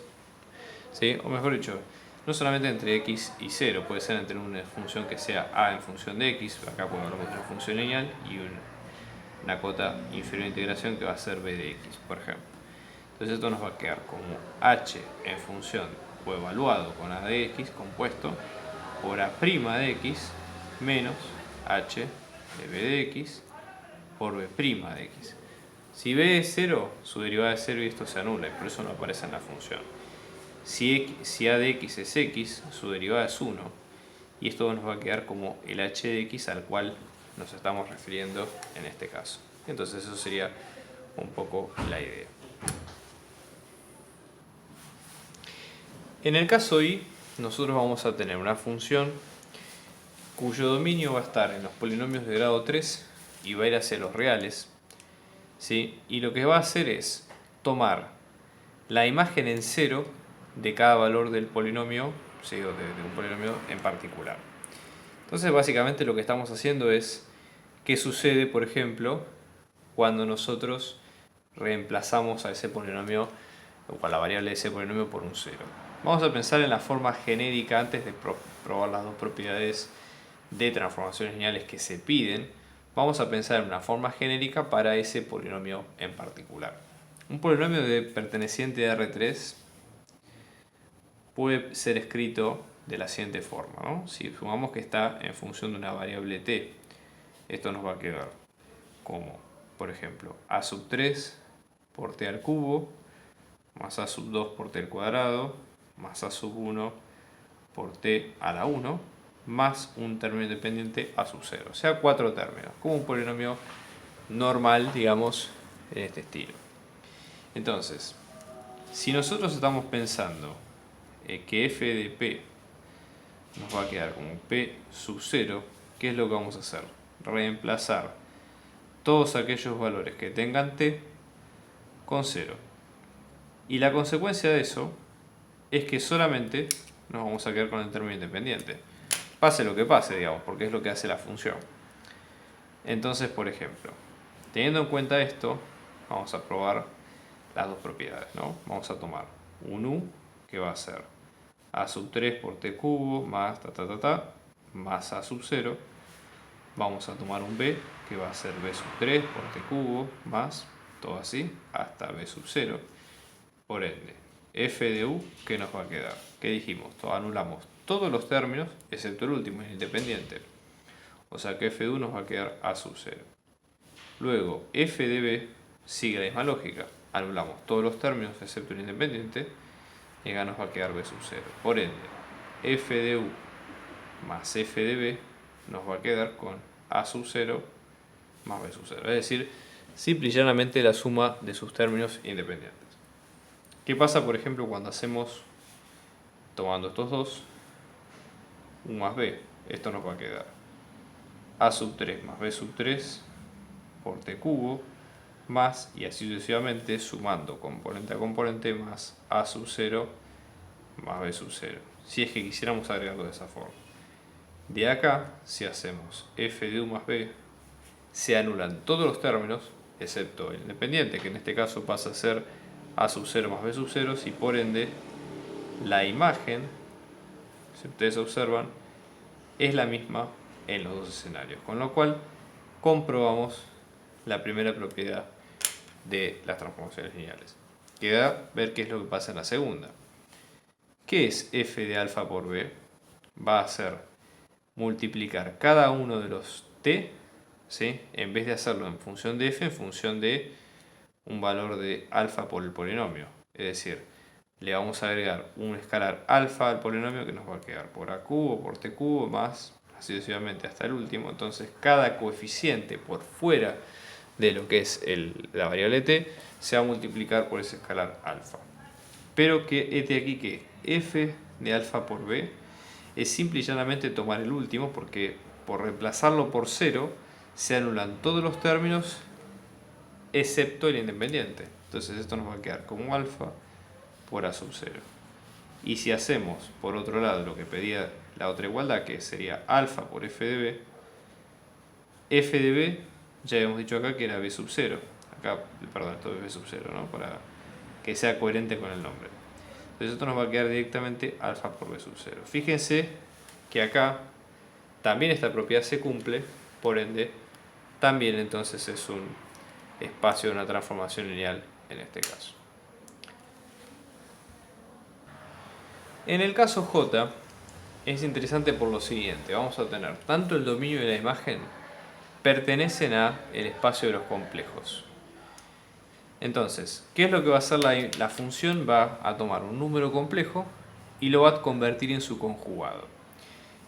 ¿sí? O mejor dicho, no solamente entre x y 0, puede ser entre una función que sea a en función de x, acá hablamos de una función lineal, y una cota inferior de integración que va a ser b de x, por ejemplo. Entonces esto nos va a quedar como h en función o evaluado con a de x compuesto por a' de x menos h de b de x por b' de x. Si b es 0, su derivada es 0 y esto se anula y por eso no aparece en la función. Si a de x es x, su derivada es 1. Y esto nos va a quedar como el h de x al cual nos estamos refiriendo en este caso. Entonces eso sería un poco la idea. En el caso y, nosotros vamos a tener una función cuyo dominio va a estar en los polinomios de grado 3 y va a ir hacia los reales, ¿sí? Y lo que va a hacer es tomar la imagen en cero de cada valor del polinomio, ¿sí? O de un polinomio en particular. Entonces básicamente lo que estamos haciendo es qué sucede, por ejemplo, cuando nosotros reemplazamos a ese polinomio o a la variable de ese polinomio por un 0. Vamos a pensar en la forma genérica antes de probar las dos propiedades de transformaciones lineales que se piden. Vamos a pensar en una forma genérica para ese polinomio en particular. Un polinomio perteneciente a R3 puede ser escrito de la siguiente forma, ¿no? Si supongamos que está en función de una variable t, esto nos va a quedar como, por ejemplo, a sub 3 por t al cubo, más a sub 2 por t al cuadrado, más a sub 1 por t a la 1, más un término independiente a sub 0. O sea, 4 términos, como un polinomio normal, digamos, en este estilo. Entonces, si nosotros estamos pensando que f de p nos va a quedar como p sub 0, ¿qué es lo que vamos a hacer? Reemplazar todos aquellos valores que tengan t con 0. Y la consecuencia de eso es que solamente nos vamos a quedar con el término independiente. Pase lo que pase, digamos, porque es lo que hace la función. Entonces, por ejemplo, teniendo en cuenta esto, vamos a probar las dos propiedades, ¿no? Vamos a tomar un u, que va a ser a sub 3 por t cubo, más más a sub 0. Vamos a tomar un b, que va a ser b sub 3 por t cubo, más, todo así, hasta b sub 0. Por ende, f de u, ¿qué nos va a quedar? ¿Qué dijimos? Anulamos todos los términos, excepto el último, es independiente. O sea que f de u nos va a quedar a sub 0. Luego, f de b sigue la misma lógica. Anulamos todos los términos, excepto el independiente, y acá nos va a quedar b sub 0. Por ende, f de u más f de b nos va a quedar con a sub 0 más b sub 0. Es decir, simple y llanamente la suma de sus términos independientes. ¿Qué pasa, por ejemplo, cuando hacemos, tomando estos dos, u más b? Esto nos va a quedar a sub 3 más b sub 3 por t cubo, más, y así sucesivamente, sumando componente a componente, más a sub 0 más b sub 0. Si es que quisiéramos agregarlo de esa forma. De acá, si hacemos f de u más b, se anulan todos los términos, excepto el independiente, que en este caso pasa a ser a sub 0 más b sub 0, y por ende la imagen, si ustedes observan, es la misma en los dos escenarios, con lo cual comprobamos la primera propiedad de las transformaciones lineales. Queda ver qué es lo que pasa en la segunda. ¿Qué es f de alfa por b? Va a ser multiplicar cada uno de los t, ¿sí? En vez de hacerlo en función de f, en función de un valor de alfa por el polinomio. Es decir, le vamos a agregar un escalar alfa al polinomio que nos va a quedar por a cubo, por t cubo, más así sucesivamente hasta el último. Entonces cada coeficiente por fuera de lo que es la variable t se va a multiplicar por ese escalar alfa. Pero que este aquí que f de alfa por b es simple y llanamente tomar el último, porque por reemplazarlo por 0 se anulan todos los términos excepto el independiente. Entonces esto nos va a quedar como alfa por a sub 0. Y si hacemos por otro lado lo que pedía la otra igualdad, que sería alfa por f de b ya habíamos dicho acá que era b sub 0. Acá, perdón, esto es b sub 0, ¿no? Para que sea coherente con el nombre. Entonces esto nos va a quedar directamente alfa por b sub 0. Fíjense que acá también esta propiedad se cumple, por ende también entonces es un espacio de una transformación lineal en este caso. En el caso J es interesante por lo siguiente. Vamos a tener tanto el dominio y la imagen pertenecen a el espacio de los complejos. Entonces, ¿qué es lo que va a hacer la función? Va a tomar un número complejo y lo va a convertir en su conjugado.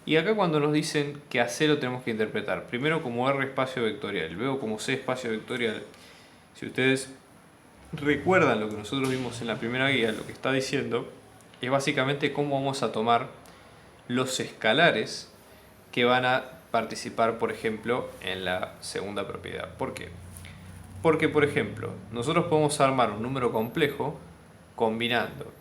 Y acá cuando nos dicen que a C lo tenemos que interpretar primero como R espacio vectorial, luego como C espacio vectorial. Si ustedes recuerdan lo que nosotros vimos en la primera guía, lo que está diciendo es básicamente cómo vamos a tomar los escalares que van a participar, por ejemplo, en la segunda propiedad. ¿Por qué? Porque, por ejemplo, nosotros podemos armar un número complejo combinando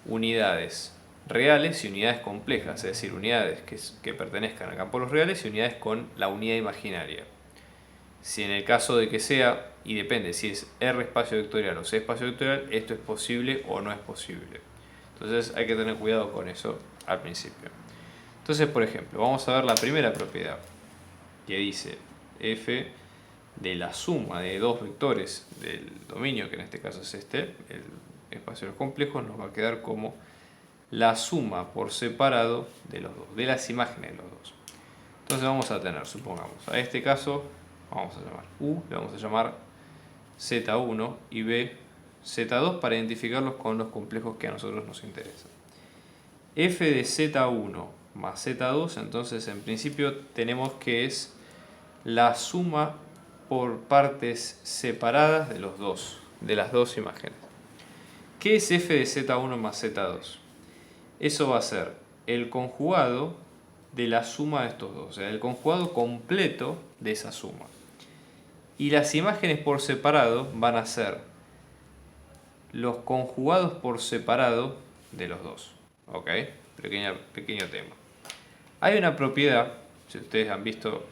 unidades reales y unidades complejas, es decir, unidades que pertenezcan al campo de los reales y unidades con la unidad imaginaria. Si en el caso de que sea, y depende si es R espacio vectorial o C espacio vectorial, esto es posible o no es posible. Entonces hay que tener cuidado con eso al principio. Entonces, por ejemplo, vamos a ver la primera propiedad que dice f de la suma de dos vectores del dominio, que en este caso es este, el espacio de los complejos, nos va a quedar como la suma por separado de los dos, de las imágenes de los dos. Entonces vamos a tener, supongamos, a este caso vamos a llamar U, le vamos a llamar Z1 y B Z2 para identificarlos con los complejos que a nosotros nos interesan. F de Z1 más Z2, entonces en principio tenemos que es la suma por partes separadas de los dos, de las dos imágenes. ¿Qué es F de Z1 más Z2? Eso va a ser el conjugado de la suma de estos dos, o sea, el conjugado completo de esa suma. Y las imágenes por separado van a ser los conjugados por separado de los dos. ¿Ok? Pequeño tema. Hay una propiedad, si ustedes han visto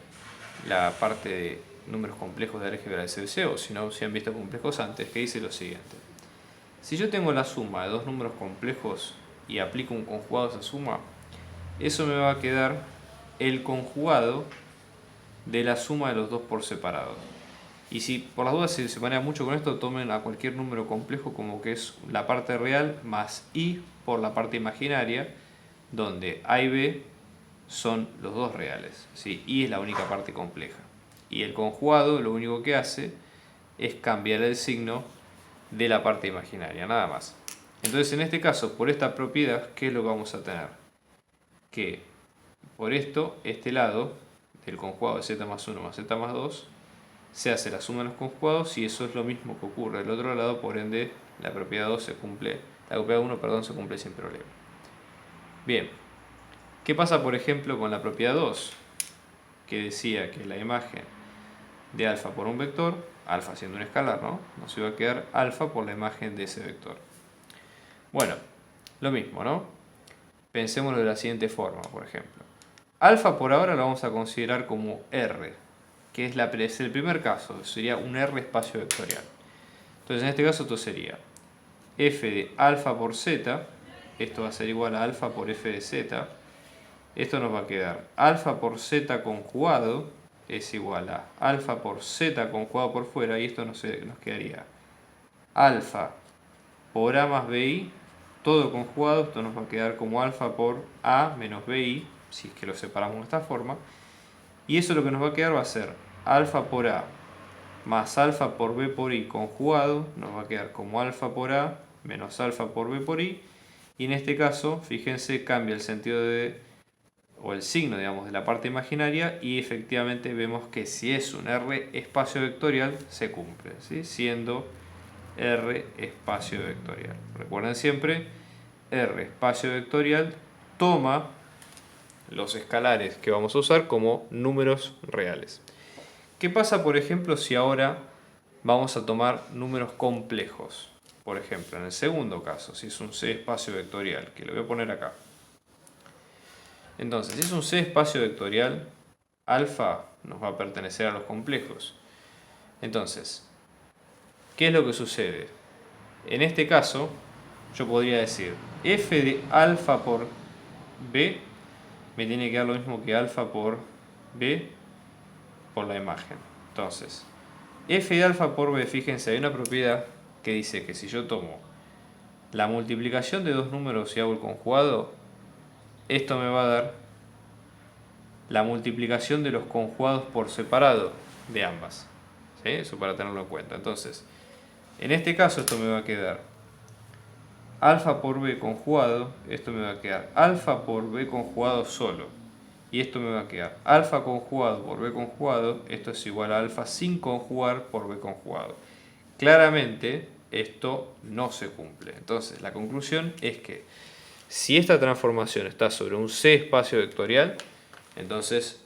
la parte de números complejos de álgebra de CBC, o si no, si han visto complejos antes, que dice lo siguiente. Si yo tengo la suma de dos números complejos y aplico un conjugado a esa suma, eso me va a quedar el conjugado de la suma de los dos por separado. Y si por las dudas se maneja mucho con esto, tomen a cualquier número complejo como que es la parte real más i por la parte imaginaria, donde a y b son los dos reales. ¿Sí? I es la única parte compleja. Y el conjugado lo único que hace es cambiar el signo de la parte imaginaria, nada más. Entonces en este caso, por esta propiedad, ¿qué es lo que vamos a tener? Que por esto, este lado del conjugado de z más 1 más z más 2 se hace la suma de los conjugados y eso es lo mismo que ocurre del otro lado, por ende la propiedad 2 se cumple, la propiedad 1, perdón, se cumple sin problema. Bien, ¿qué pasa por ejemplo con la propiedad 2? Que decía que la imagen de alfa por un vector, alfa siendo un escalar, ¿no? Nos iba a quedar alfa por la imagen de ese vector. Bueno, lo mismo, ¿no? Pensémoslo de la siguiente forma, por ejemplo. Alfa por ahora lo vamos a considerar como R, que es el primer caso, sería un R espacio vectorial. Entonces en este caso esto sería f de alfa por z, esto va a ser igual a alfa por f de z, esto nos va a quedar alfa por z conjugado es igual a alfa por z conjugado por fuera, y esto nos quedaría alfa por a más bi, todo conjugado, esto nos va a quedar como alfa por a menos bi, si es que lo separamos de esta forma, y eso lo que nos va a quedar va a ser alfa por a más alfa por b por i conjugado, nos va a quedar como alfa por a menos alfa por b por i, y en este caso, fíjense, cambia el sentido o el signo, digamos, de la parte imaginaria, y efectivamente vemos que si es un R espacio vectorial, se cumple, ¿sí? Siendo R espacio vectorial. Recuerden siempre, R espacio vectorial toma los escalares que vamos a usar como números reales. ¿Qué pasa, por ejemplo, si ahora vamos a tomar números complejos? Por ejemplo, en el segundo caso, si es un C espacio vectorial, que lo voy a poner acá. Entonces, si es un C espacio vectorial, alfa nos va a pertenecer a los complejos. Entonces, ¿qué es lo que sucede? En este caso, yo podría decir f de alfa por b me tiene que dar lo mismo que alfa por b por la imagen. Entonces, f de alfa por b, fíjense, hay una propiedad que dice que si yo tomo la multiplicación de dos números y hago el conjugado, esto me va a dar la multiplicación de los conjugados por separado de ambas. ¿Sí? Eso para tenerlo en cuenta. Entonces, En este caso esto me va a quedar alfa por b conjugado, esto me va a quedar alfa por b conjugado solo. Y esto me va a quedar alfa conjugado por b conjugado, esto es igual a alfa sin conjugar por b conjugado. Claramente esto no se cumple. Entonces la conclusión es que si esta transformación está sobre un C espacio vectorial, entonces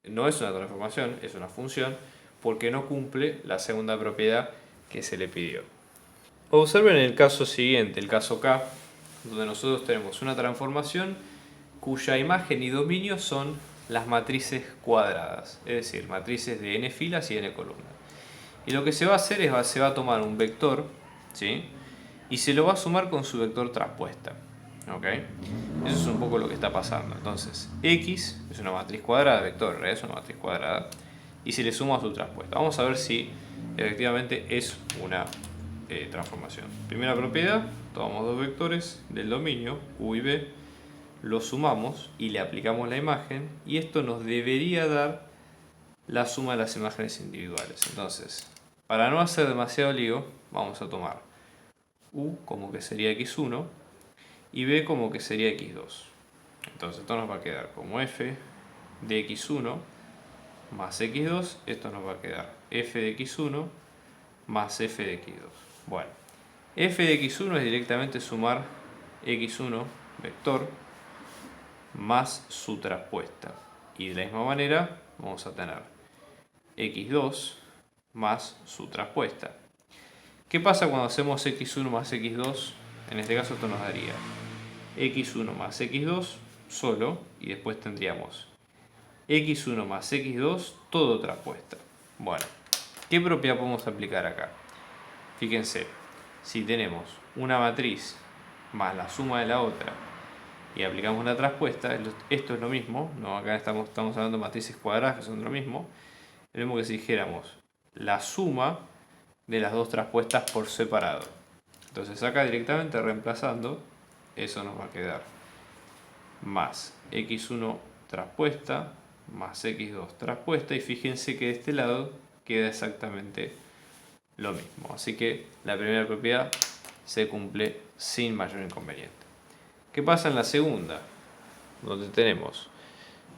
no es una transformación, es una función, porque no cumple la segunda propiedad que se le pidió. Observen el caso siguiente, el caso K, donde nosotros tenemos una transformación cuya imagen y dominio son las matrices cuadradas, es decir, matrices de n filas y n columnas. Y lo que se va a hacer es se va a tomar un vector, ¿sí? Y se lo va a sumar con su vector traspuesta. ¿Ok? Eso es un poco lo que está pasando. Entonces, X es una matriz cuadrada, vector en realidad es una matriz cuadrada, y se le suma a su traspuesta. Vamos a ver si efectivamente es una transformación. Primera propiedad, tomamos dos vectores del dominio, U y B, los sumamos y le aplicamos la imagen, y esto nos debería dar la suma de las imágenes individuales. Entonces, para no hacer demasiado lío, vamos a tomar U como que sería x1 y B como que sería x2. Entonces esto nos va a quedar como f de x1 más x2. Esto nos va a quedar f de x1 más f de x2. Bueno, f de x1 es directamente sumar x1 vector más su traspuesta. Y de la misma manera vamos a tener x2 más su traspuesta. ¿Qué pasa cuando hacemos x1 más x2? En este caso esto nos daría x1 más x2 solo, y después tendríamos x1 más x2 todo traspuesta. Bueno, ¿qué propiedad podemos aplicar acá? Fíjense, si tenemos una matriz más la suma de la otra y aplicamos una traspuesta, esto es lo mismo, ¿no? Acá estamos hablando de matrices cuadradas que son lo mismo que si dijéramos la suma de las dos traspuestas por separado. Entonces acá directamente reemplazando, eso nos va a quedar más x1 traspuesta más x2 traspuesta, y fíjense que de este lado queda exactamente lo mismo. Así que la primera propiedad se cumple sin mayor inconveniente. ¿Qué pasa en la segunda? Donde tenemos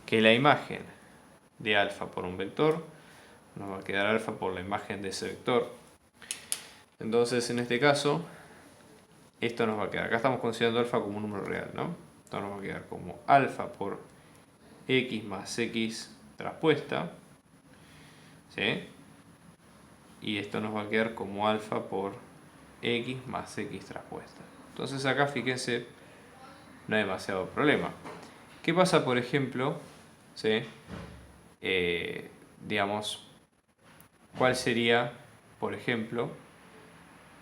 que la imagen de alfa por un vector nos va a quedar alfa por la imagen de ese vector. Entonces en este caso esto nos va a quedar, acá estamos considerando alfa como un número real, ¿no? Esto nos va a quedar como alfa por x más x traspuesta, ¿sí? Y esto nos va a quedar como alfa por x más x traspuesta. Entonces acá fíjense, no hay demasiado problema. ¿Qué pasa, por ejemplo, ¿sí? Digamos, cuál sería, por ejemplo,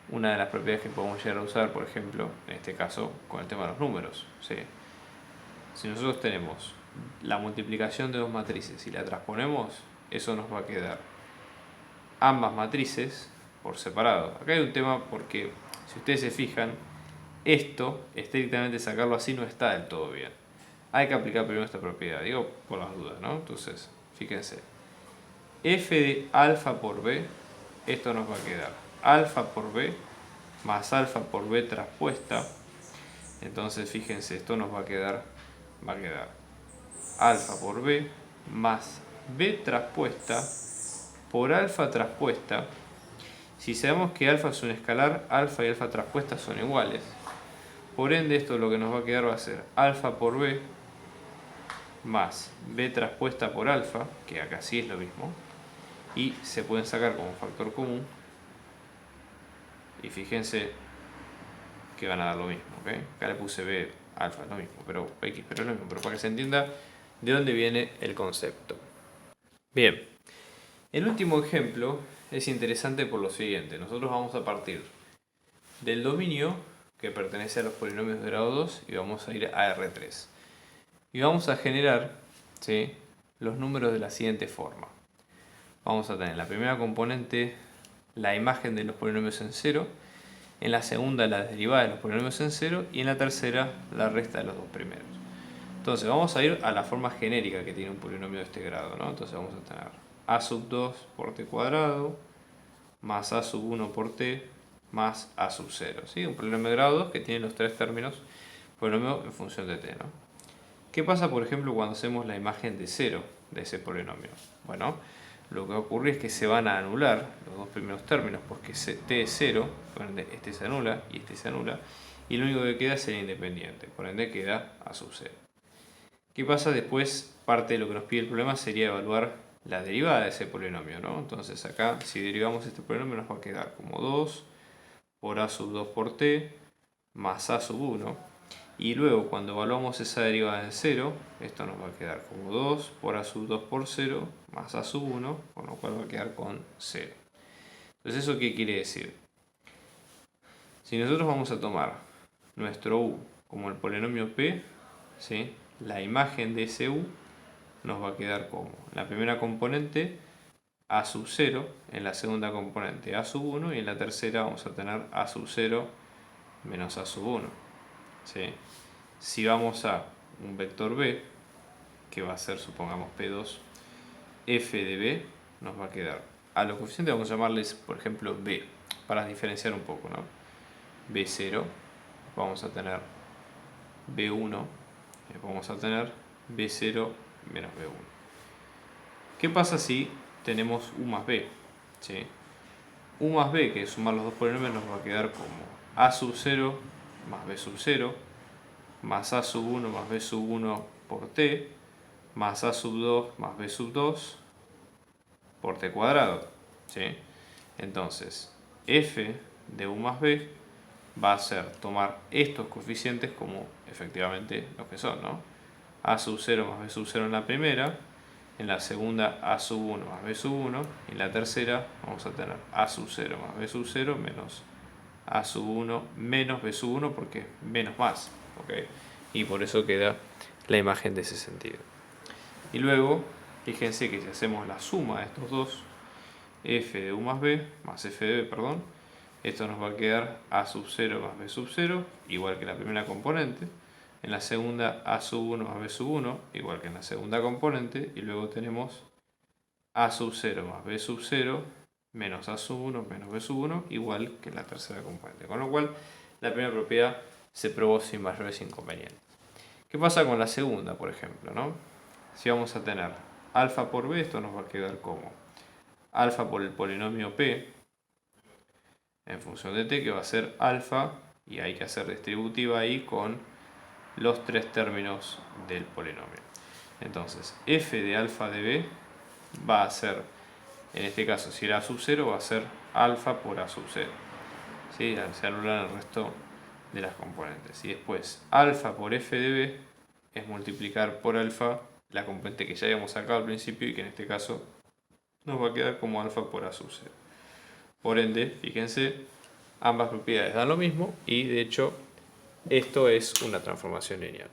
una de las propiedades que podemos llegar a usar, por ejemplo, en este caso, con el tema de los números, ¿sí? Si nosotros tenemos la multiplicación de dos matrices y la transponemos, eso nos va a quedar ambas matrices por separado. Acá hay un tema porque, si ustedes se fijan, esto, estrictamente sacarlo así, no está del todo bien. Hay que aplicar primero esta propiedad, digo por las dudas, ¿no? Entonces, fíjense, f de alfa por b, esto nos va a quedar alfa por b más alfa por b traspuesta. Entonces, fíjense, esto nos va a quedar alfa por b más b traspuesta por alfa traspuesta. Si sabemos que alfa es un escalar, alfa y alfa traspuesta son iguales. Por ende, esto lo que nos va a quedar va a ser alfa por b más b traspuesta por alfa, que acá sí es lo mismo, y se pueden sacar como factor común, y fíjense que van a dar lo mismo, ¿ok? Acá le puse b alfa, es lo mismo, pero x, pero es lo mismo, pero para que se entienda de dónde viene el concepto. Bien, el último ejemplo es interesante por lo siguiente. Nosotros vamos a partir del dominio que pertenece a los polinomios de grado 2 y vamos a ir a R3. Y vamos a generar, ¿sí?, los números de la siguiente forma. Vamos a tener la primera componente la imagen de los polinomios en cero, en la segunda la derivada de los polinomios en cero y en la tercera la resta de los dos primeros. Entonces vamos a ir a la forma genérica que tiene un polinomio de este grado, ¿no? Entonces vamos a tener a sub 2 por t cuadrado más a sub 1 por t más a sub 0. ¿Sí? Un polinomio de grado 2 que tiene los tres términos polinomio en función de t, ¿no? ¿Qué pasa, por ejemplo, cuando hacemos la imagen de 0 de ese polinomio? Bueno, lo que va a ocurrir es que se van a anular los dos primeros términos porque t es 0, por ende este se anula y este se anula, y lo único que queda es el independiente, por ende queda a sub 0. ¿Qué pasa después? Parte de lo que nos pide el problema sería evaluar la derivada de ese polinomio, ¿no? Entonces acá, si derivamos este polinomio, nos va a quedar como 2 por a sub 2 por t más a sub 1. Y luego, cuando evaluamos esa derivada en 0, esto nos va a quedar como 2 por a sub 2 por 0 más a sub 1, con lo cual va a quedar con 0. Entonces, ¿eso qué quiere decir? Si nosotros vamos a tomar nuestro u como el polinomio p, ¿sí? La imagen de ese u nos va a quedar como en la primera componente a sub 0, en la segunda componente a sub 1 y en la tercera vamos a tener a sub 0 menos a sub 1. ¿Sí? Si vamos a un vector b, que va a ser, supongamos, P2, f de b nos va a quedar, a los coeficientes vamos a llamarles, por ejemplo, b, para diferenciar un poco, ¿no? B0, vamos a tener B1, vamos a tener B0 menos B1. ¿Qué pasa si tenemos u más b? ¿Sí? U más b, que es sumar los dos polinomios, nos va a quedar como a sub 0 más b sub 0 más a sub 1 más b sub 1 por t más a sub 2 más b sub 2 por t cuadrado. ¿Sí? Entonces, f de u más b va a ser tomar estos coeficientes como efectivamente los que son, ¿no? A sub 0 más b sub 0 en la primera, en la segunda a sub 1 más b sub 1, y en la tercera vamos a tener a sub 0 más b sub 0 menos a sub 1 menos b sub 1 porque es menos más, ¿okay? Y por eso queda la imagen de ese sentido. Y luego, fíjense que si hacemos la suma de estos dos, f de u más b, más f de b, perdón, esto nos va a quedar a sub 0 más b sub 0, igual que la primera componente. En la segunda a sub 1 más b sub 1, igual que en la segunda componente. Y luego tenemos a sub 0 más b sub 0 menos a sub 1 menos b sub 1, igual que en la tercera componente. Con lo cual, la primera propiedad se probó sin mayores inconvenientes. ¿Qué pasa con la segunda, por ejemplo, ¿no? Si vamos a tener alfa por b, esto nos va a quedar como alfa por el polinomio p en función de t, que va a ser alfa, y hay que hacer distributiva ahí con los tres términos del polinomio. Entonces, f de alfa de b va a ser, en este caso, si era a sub 0, va a ser alfa por a sub 0. ¿Sí? Se anulan el resto de las componentes. Y después, alfa por f de b es multiplicar por alfa la componente que ya habíamos sacado al principio y que en este caso nos va a quedar como alfa por a sub 0. Por ende, fíjense, ambas propiedades dan lo mismo y de hecho esto es una transformación lineal.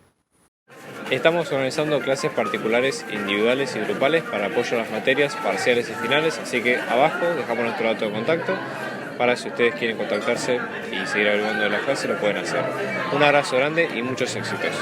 Estamos organizando clases particulares, individuales y grupales para apoyo a las materias parciales y finales, así que abajo dejamos nuestro dato de contacto para si ustedes quieren contactarse y seguir averiguando de la clase lo pueden hacer. Un abrazo grande y muchos éxitos.